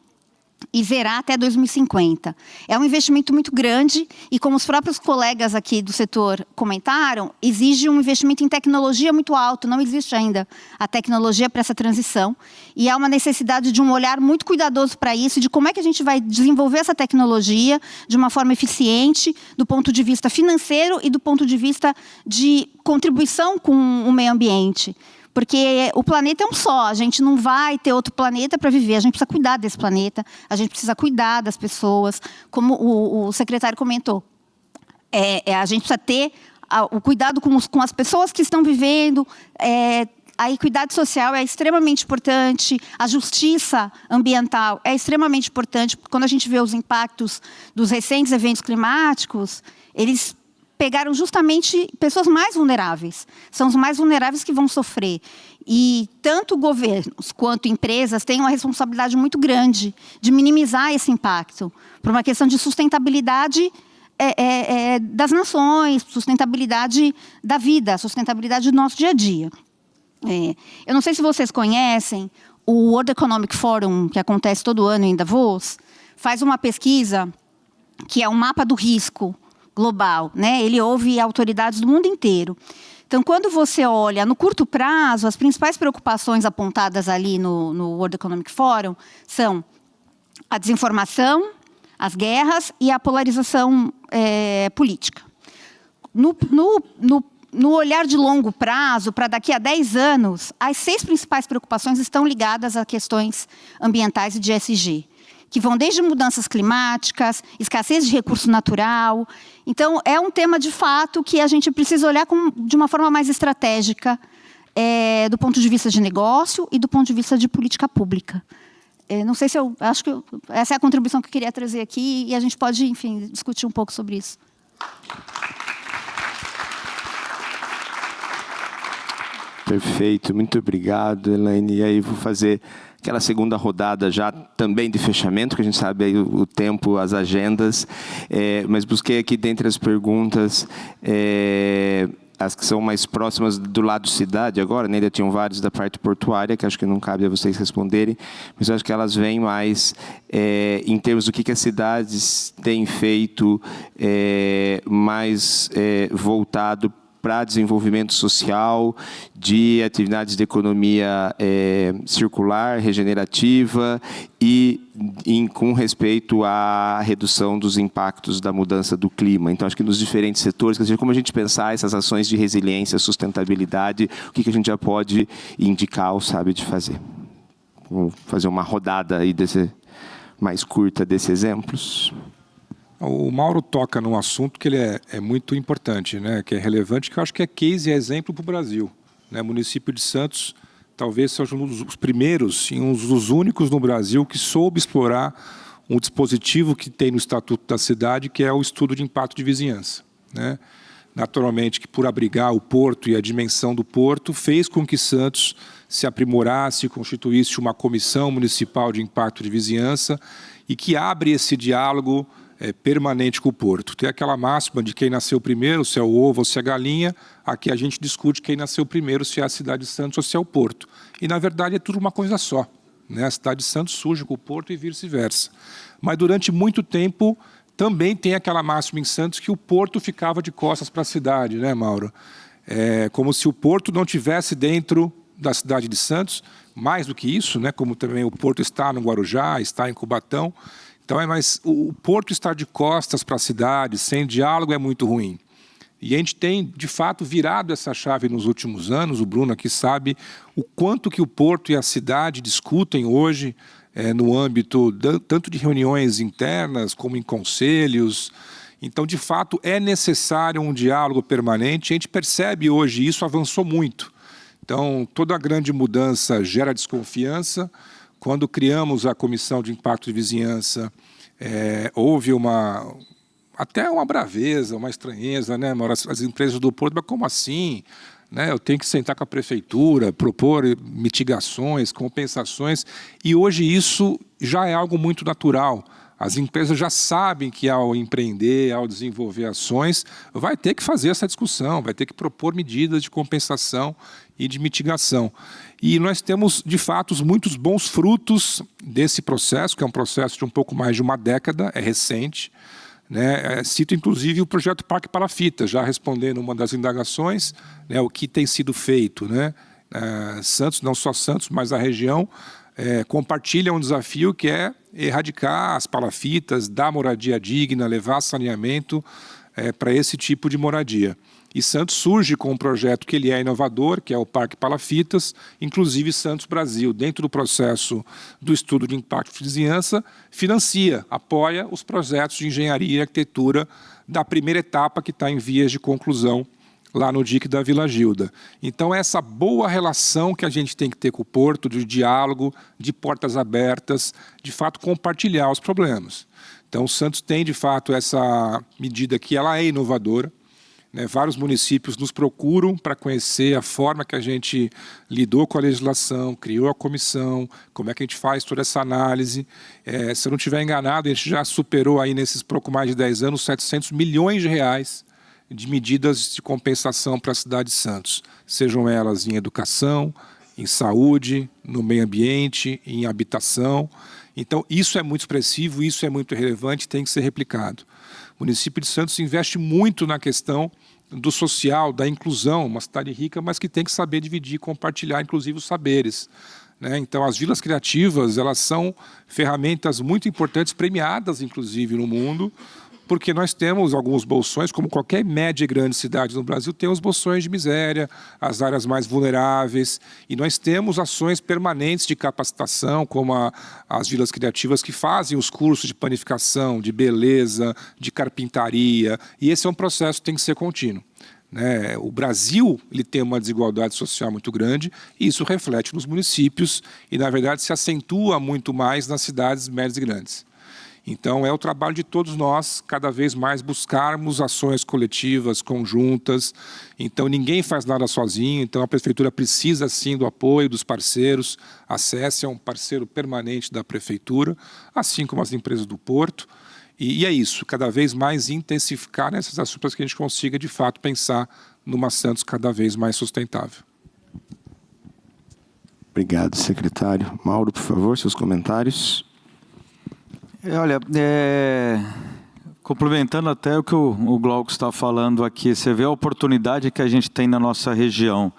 Speaker 9: e zerar até 2050. É um investimento muito grande e, como os próprios colegas aqui do setor comentaram, exige um investimento em tecnologia muito alto. Não existe ainda a tecnologia para essa transição. E há uma necessidade de um olhar muito cuidadoso para isso, de como é que a gente vai desenvolver essa tecnologia de uma forma eficiente, do ponto de vista financeiro e do ponto de vista de contribuição com o meio ambiente. Porque o planeta é um só, a gente não vai ter outro planeta para viver, a gente precisa cuidar desse planeta, a gente precisa cuidar das pessoas, como o secretário comentou. A gente precisa ter o cuidado com as pessoas que estão vivendo, a equidade social é extremamente importante, a justiça ambiental é extremamente importante. Quando a gente vê os impactos dos recentes eventos climáticos, eles pegaram justamente pessoas mais vulneráveis. São os mais vulneráveis que vão sofrer. E tanto governos quanto empresas têm uma responsabilidade muito grande de minimizar esse impacto, por uma questão de sustentabilidade das nações, sustentabilidade da vida, sustentabilidade do nosso dia a dia. Eu não sei se vocês conhecem, o World Economic Forum, que acontece todo ano em Davos, faz uma pesquisa que é um mapa do risco global, né? Ele ouve autoridades do mundo inteiro. Então, quando você olha no curto prazo, as principais preocupações apontadas ali no World Economic Forum são a desinformação, as guerras e a polarização política. No olhar de longo prazo, para daqui a 10 anos, as 6 principais preocupações estão ligadas a questões ambientais e de ESG, que vão desde mudanças climáticas, escassez de recurso natural. Então, é um tema, de fato, que a gente precisa olhar de uma forma mais estratégica, do ponto de vista de negócio e do ponto de vista de política pública. Não sei se acho que essa é a contribuição que eu queria trazer aqui, e a gente pode, enfim, discutir um pouco sobre isso.
Speaker 1: Perfeito, muito obrigado, Elaine. E aí vou fazer aquela segunda rodada já também de fechamento, que a gente sabe aí o tempo, as agendas, mas busquei aqui dentre as perguntas as que são mais próximas do lado cidade agora, né? Ainda tinham vários da parte portuária, que acho que não cabe a vocês responderem, mas eu acho que elas vêm mais em termos do que as cidades têm feito mais voltado para desenvolvimento social, de atividades de economia circular, regenerativa e com respeito à redução dos impactos da mudança do clima. Então, acho que nos diferentes setores, quer dizer, como a gente pensar essas ações de resiliência, sustentabilidade, o que a gente já pode indicar ou sabe de fazer. Vou fazer uma rodada aí mais curta desses exemplos.
Speaker 6: O Mauro toca num assunto que ele é muito importante, né? Que é relevante, que eu acho que é case e exemplo para o Brasil. Né? O município de Santos talvez seja um dos primeiros e um dos únicos no Brasil que soube explorar um dispositivo que tem no Estatuto da Cidade, que é o estudo de impacto de vizinhança. Né? Naturalmente que, por abrigar o porto e a dimensão do porto, fez com que Santos se aprimorasse, constituísse uma comissão municipal de impacto de vizinhança e que abre esse diálogo permanente com o porto. Tem aquela máxima de quem nasceu primeiro, se é o ovo ou se é a galinha. Aqui a gente discute quem nasceu primeiro, se é a cidade de Santos ou se é o porto. E, na verdade, é tudo uma coisa só. Né? A cidade de Santos surge com o porto e vice-versa. Mas, durante muito tempo, também tem aquela máxima em Santos que o porto ficava de costas para a cidade, né, Mauro? Como se o porto não tivesse dentro da cidade de Santos. Mais do que isso, né? Como também o porto está no Guarujá, está em Cubatão. Então, mas o porto estar de costas para a cidade, sem diálogo, é muito ruim. E a gente tem, de fato, virado essa chave nos últimos anos. O Bruno aqui sabe o quanto que o porto e a cidade discutem hoje no âmbito tanto de reuniões internas como em conselhos. Então, de fato, é necessário um diálogo permanente. A gente percebe hoje isso avançou muito. Então, toda grande mudança gera desconfiança. Quando criamos a Comissão de Impacto de Vizinhança, houve até uma braveza, uma estranheza, né? As empresas do porto, mas como assim? Né? Eu tenho que sentar com a prefeitura, propor mitigações, compensações, e hoje isso já é algo muito natural. As empresas já sabem que, ao empreender, ao desenvolver ações, vai ter que fazer essa discussão, vai ter que propor medidas de compensação e de mitigação. E nós temos, de fato, muitos bons frutos desse processo, que é um processo de um pouco mais de uma década, é recente. Né? Cito, inclusive, o projeto Parque Palafitas, já respondendo uma das indagações, né, o que tem sido feito. Né? Santos, não só Santos, mas a região, compartilha um desafio que é erradicar as palafitas, dar moradia digna, levar saneamento para esse tipo de moradia. E Santos surge com um projeto que ele é inovador, que é o Parque Palafitas, inclusive Santos Brasil, dentro do processo do estudo de impacto de vizinhança, financia, apoia os projetos de engenharia e arquitetura da primeira etapa, que está em vias de conclusão lá no dique da Vila Gilda. Então, essa boa relação que a gente tem que ter com o porto, de diálogo, de portas abertas, de fato compartilhar os problemas. Então, o Santos tem, de fato, essa medida que ela é inovadora. Vários municípios nos procuram para conhecer a forma que a gente lidou com a legislação, criou a comissão, como é que a gente faz toda essa análise. Se eu não estiver enganado, a gente já superou aí nesses pouco mais de 10 anos 700 milhões de reais de medidas de compensação para a cidade de Santos, sejam elas em educação, em saúde, no meio ambiente, em habitação. Então, isso é muito expressivo, isso é muito relevante, tem que ser replicado. O município de Santos investe muito na questão do social, da inclusão, uma cidade rica, mas que tem que saber dividir e compartilhar, inclusive, os saberes. Então, as vilas criativas, elas são ferramentas muito importantes, premiadas, inclusive, no mundo, porque nós temos alguns bolsões, como qualquer média e grande cidade no Brasil, tem os bolsões de miséria, as áreas mais vulneráveis, e nós temos ações permanentes de capacitação, como as vilas criativas, que fazem os cursos de panificação, de beleza, de carpintaria, e esse é um processo que tem que ser contínuo. O Brasil ele tem uma desigualdade social muito grande, e isso reflete nos municípios, e, na verdade, se acentua muito mais nas cidades médias e grandes. Então, é o trabalho de todos nós, cada vez mais buscarmos ações coletivas, conjuntas. Então, ninguém faz nada sozinho, então a Prefeitura precisa, sim, do apoio dos parceiros. A SESC é um parceiro permanente da Prefeitura, assim como as empresas do Porto. E é isso, cada vez mais intensificar nessas ações para que a gente consiga, de fato, pensar numa Santos cada vez mais sustentável.
Speaker 1: Obrigado, secretário. Mauro, por favor, seus comentários.
Speaker 7: Olha, complementando até o que o Glauco está falando aqui, você vê a oportunidade que a gente tem na nossa região,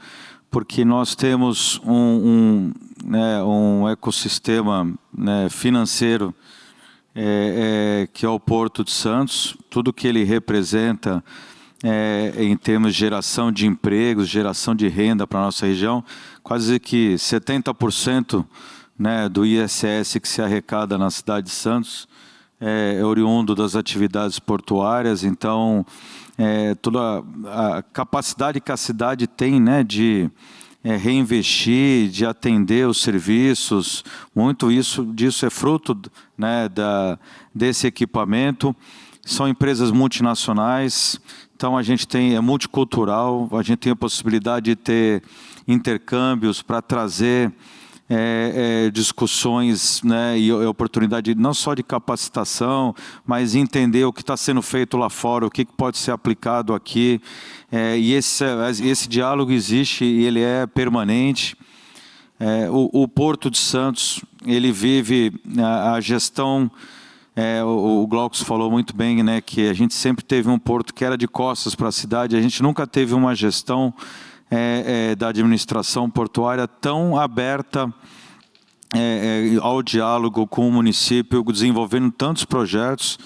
Speaker 7: porque nós temos um ecossistema financeiro que é o Porto de Santos, tudo que ele representa em termos de geração de empregos, geração de renda para a nossa região, quase que 70%, do ISS que se arrecada na cidade de Santos é oriundo das atividades portuárias. Então, toda a capacidade que a cidade tem de reinvestir, de atender os serviços, muito disso é fruto desse equipamento. São empresas multinacionais, então a gente é multicultural, a gente tem a possibilidade de ter intercâmbios para trazer discussões e oportunidade não só de capacitação, mas entender o que está sendo feito lá fora, o que pode ser aplicado aqui. E esse diálogo existe e ele é permanente. O Porto de Santos, ele vive a gestão. O Glaucus falou muito bem, que a gente sempre teve um porto que era de costas para a cidade, a gente nunca teve uma gestão da administração portuária tão aberta ao diálogo com o município, desenvolvendo tantos projetos.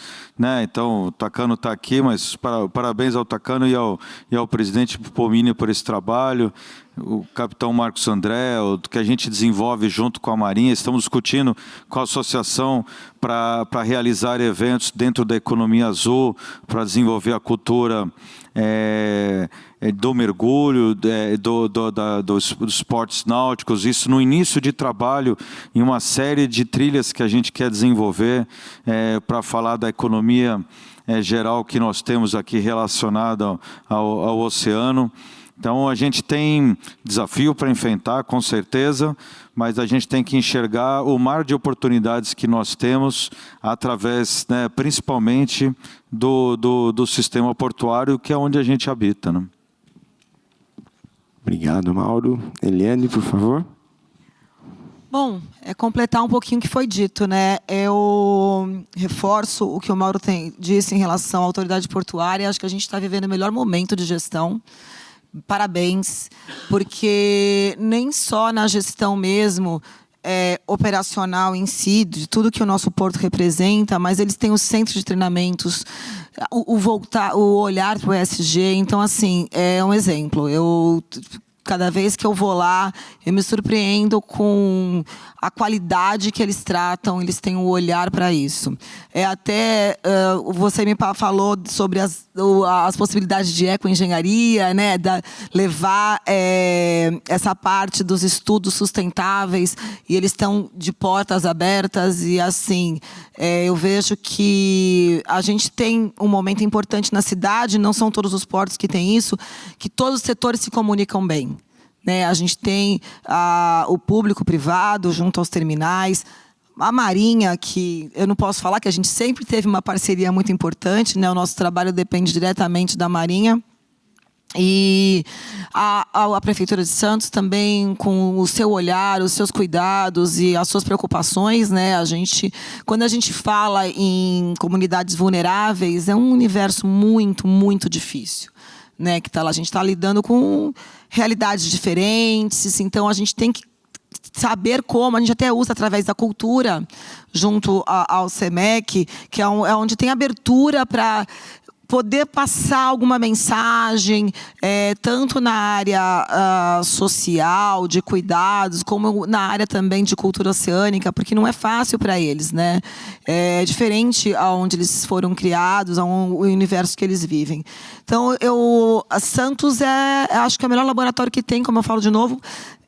Speaker 7: Então, o Takano está aqui, mas parabéns ao Takano e ao presidente Pomini por esse trabalho, o capitão Marcos André, o que a gente desenvolve junto com a Marinha. Estamos discutindo com a associação para realizar eventos dentro da economia azul, para desenvolver a cultura do mergulho, dos esportes náuticos, isso no início de trabalho, em uma série de trilhas que a gente quer desenvolver para falar da economia geral que nós temos aqui relacionada ao oceano. Então, a gente tem desafio para enfrentar, com certeza, mas a gente tem que enxergar o mar de oportunidades que nós temos através, principalmente, do sistema portuário, que é onde a gente habita.
Speaker 1: Obrigado, Mauro. Eliane, por favor.
Speaker 8: Bom, completar um pouquinho o que foi dito, Eu reforço o que o Mauro disse em relação à autoridade portuária. Acho que a gente está vivendo o melhor momento de gestão. Parabéns, porque nem só na gestão mesmo operacional em si, de tudo que o nosso porto representa, mas eles têm os centros de treinamentos, o olhar para o ESG. Então, assim, é um exemplo. Eu cada vez que eu vou lá, eu me surpreendo com a qualidade que eles tratam, eles têm um olhar para isso. Você me falou sobre as possibilidades de ecoengenharia, né, levar essa parte dos estudos sustentáveis, e eles estão de portas abertas, e assim, eu vejo que a gente tem um momento importante na cidade, não são todos os portos que têm isso, que todos os setores se comunicam bem. Né? A gente tem o público-privado junto aos terminais, a Marinha, que eu não posso falar, que a gente sempre teve uma parceria muito importante, né? O nosso trabalho depende diretamente da Marinha. E a Prefeitura de Santos também, com o seu olhar, os seus cuidados e as suas preocupações, né? Quando a gente fala em comunidades vulneráveis, é um universo muito, muito difícil. Né, que tá lá. A gente está lidando com realidades diferentes, então a gente tem que saber como, a gente até usa através da cultura, junto ao SEMEC, que é onde tem abertura para poder passar alguma mensagem, tanto na área social, de cuidados, como na área também de cultura oceânica, porque não é fácil para eles, né? É diferente aonde eles foram criados, ao universo que eles vivem. Então, Santos acho que é o melhor laboratório que tem, como eu falo de novo,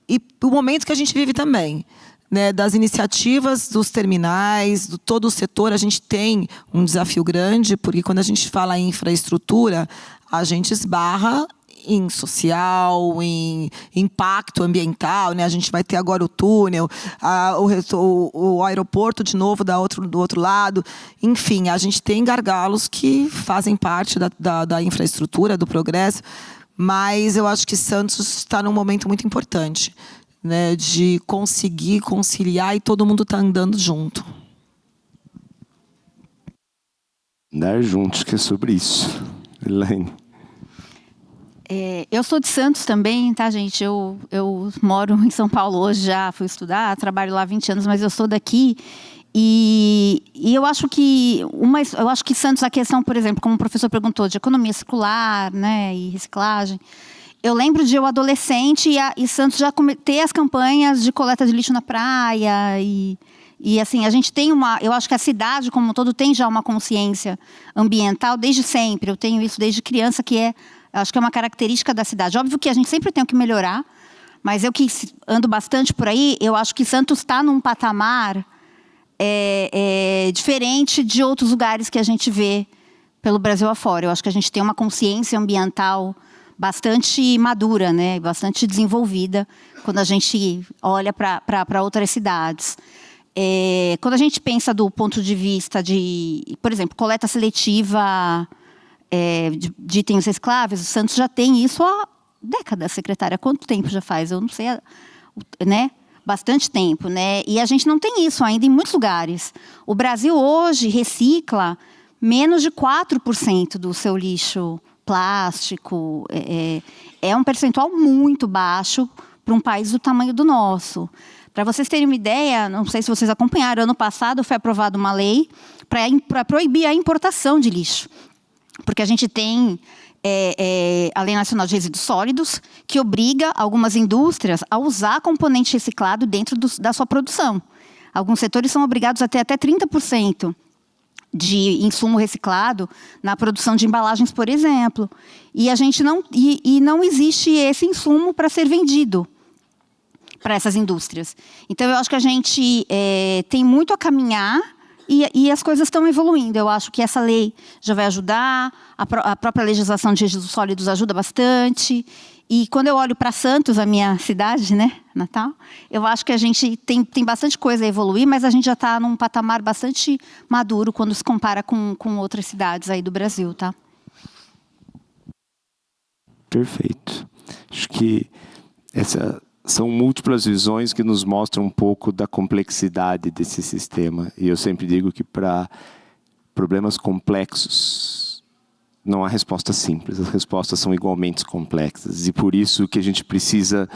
Speaker 8: e o momento que a gente vive também. Né, das iniciativas dos terminais, de todo o setor, a gente tem um desafio grande, porque quando a gente fala em infraestrutura, a gente esbarra em social, em impacto ambiental, né? A gente vai ter agora o túnel, o aeroporto de novo do outro lado. Enfim, a gente tem gargalos que fazem parte da infraestrutura, do progresso, mas eu acho que Santos está num momento muito importante. Né, de conseguir conciliar e todo mundo está andando junto.
Speaker 1: Andar juntos, que é sobre isso. Elaine.
Speaker 9: Eu sou de Santos também, tá, gente? Eu moro em São Paulo hoje, já fui estudar, trabalho lá há 20 anos, mas eu sou daqui. E eu acho que Santos, a questão, por exemplo, como o professor perguntou, de economia circular, né, e reciclagem. Eu lembro de eu adolescente e Santos já ter as campanhas de coleta de lixo na praia e assim, a gente tem eu acho que a cidade como um todo tem já uma consciência ambiental desde sempre. Eu tenho isso desde criança, acho que é uma característica da cidade. Óbvio que a gente sempre tem que melhorar, mas eu que ando bastante por aí, eu acho que Santos está num patamar diferente de outros lugares que a gente vê pelo Brasil afora. Eu acho que a gente tem uma consciência ambiental bastante madura, né? Bastante desenvolvida, quando a gente olha para outras cidades. Quando a gente pensa do ponto de vista de, por exemplo, coleta seletiva de itens recicláveis, o Santos já tem isso há décadas, secretária. Quanto tempo já faz? Eu não sei, né? Bastante tempo, né? E a gente não tem isso ainda em muitos lugares. O Brasil hoje recicla menos de 4% do seu lixo plástico. É um percentual muito baixo para um país do tamanho do nosso. Para vocês terem uma ideia, não sei se vocês acompanharam, ano passado foi aprovada uma lei para proibir a importação de lixo. Porque a gente tem a Lei Nacional de Resíduos Sólidos, que obriga algumas indústrias a usar componente reciclado dentro da sua produção. Alguns setores são obrigados a ter até 30% de insumo reciclado na produção de embalagens, por exemplo. E a gente não existe esse insumo para ser vendido para essas indústrias. Então, eu acho que a gente tem muito a caminhar e as coisas estão evoluindo. Eu acho que essa lei já vai ajudar, a própria legislação de resíduos sólidos ajuda bastante. E quando eu olho para Santos, a minha cidade, né, Natal, eu acho que a gente tem bastante coisa a evoluir, mas a gente já está num patamar bastante maduro quando se compara com outras cidades aí do Brasil, tá?
Speaker 1: Perfeito. Acho que são múltiplas visões que nos mostram um pouco da complexidade desse sistema. E eu sempre digo que para problemas complexos não há resposta simples, as respostas são igualmente complexas. E por isso que a gente precisa,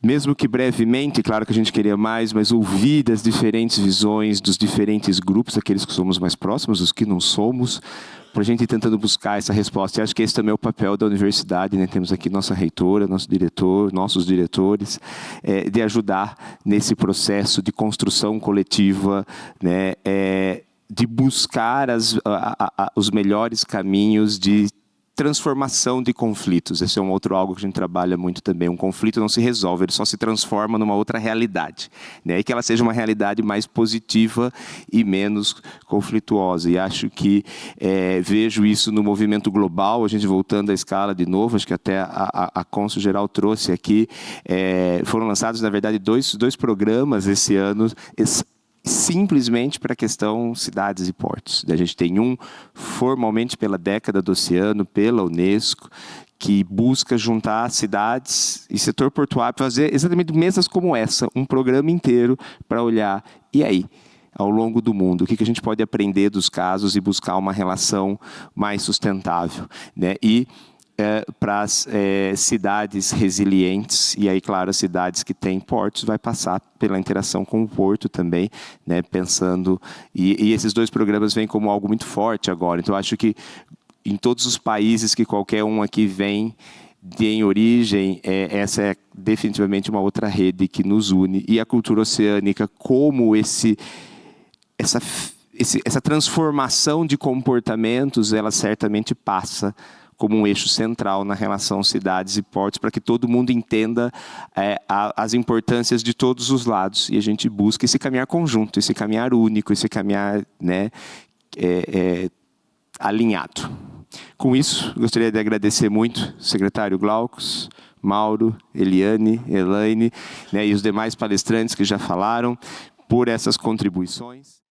Speaker 1: mesmo que brevemente, claro que a gente queria mais, mas ouvir as diferentes visões dos diferentes grupos, aqueles que somos mais próximos, os que não somos, para a gente ir tentando buscar essa resposta. E acho que esse também é o papel da universidade, né? Temos aqui nossa reitora, nosso diretor, nossos diretores, de ajudar nesse processo de construção coletiva, né? De buscar os melhores caminhos de transformação de conflitos. Esse é um outro algo que a gente trabalha muito também. Um conflito não se resolve, ele só se transforma numa outra realidade, né? E que ela seja uma realidade mais positiva e menos conflituosa. E acho que vejo isso no movimento global, a gente voltando à escala de novo, acho que até a Cônsul Geral trouxe aqui, foram lançados, na verdade, dois programas esse ano, simplesmente para a questão cidades e portos. A gente tem um formalmente pela década do oceano, pela Unesco, que busca juntar cidades e setor portuário para fazer exatamente mesas como essa, um programa inteiro para olhar, e aí, ao longo do mundo, o que a gente pode aprender dos casos e buscar uma relação mais sustentável, né? E para as cidades resilientes, e aí, claro, as cidades que têm portos, vai passar pela interação com o porto também, né, pensando, e esses dois programas vêm como algo muito forte agora. Então, acho que em todos os países que qualquer um aqui vem em origem, essa é definitivamente uma outra rede que nos une, e a cultura oceânica como essa transformação de comportamentos, ela certamente passa como um eixo central na relação cidades e portos, para que todo mundo entenda as importâncias de todos os lados, e a gente busca esse caminhar conjunto, esse caminhar único, esse caminhar, né, alinhado. Com isso, gostaria de agradecer muito o secretário Glaucus, Mauro, Eliane, Elaine, né, e os demais palestrantes que já falaram, por essas contribuições.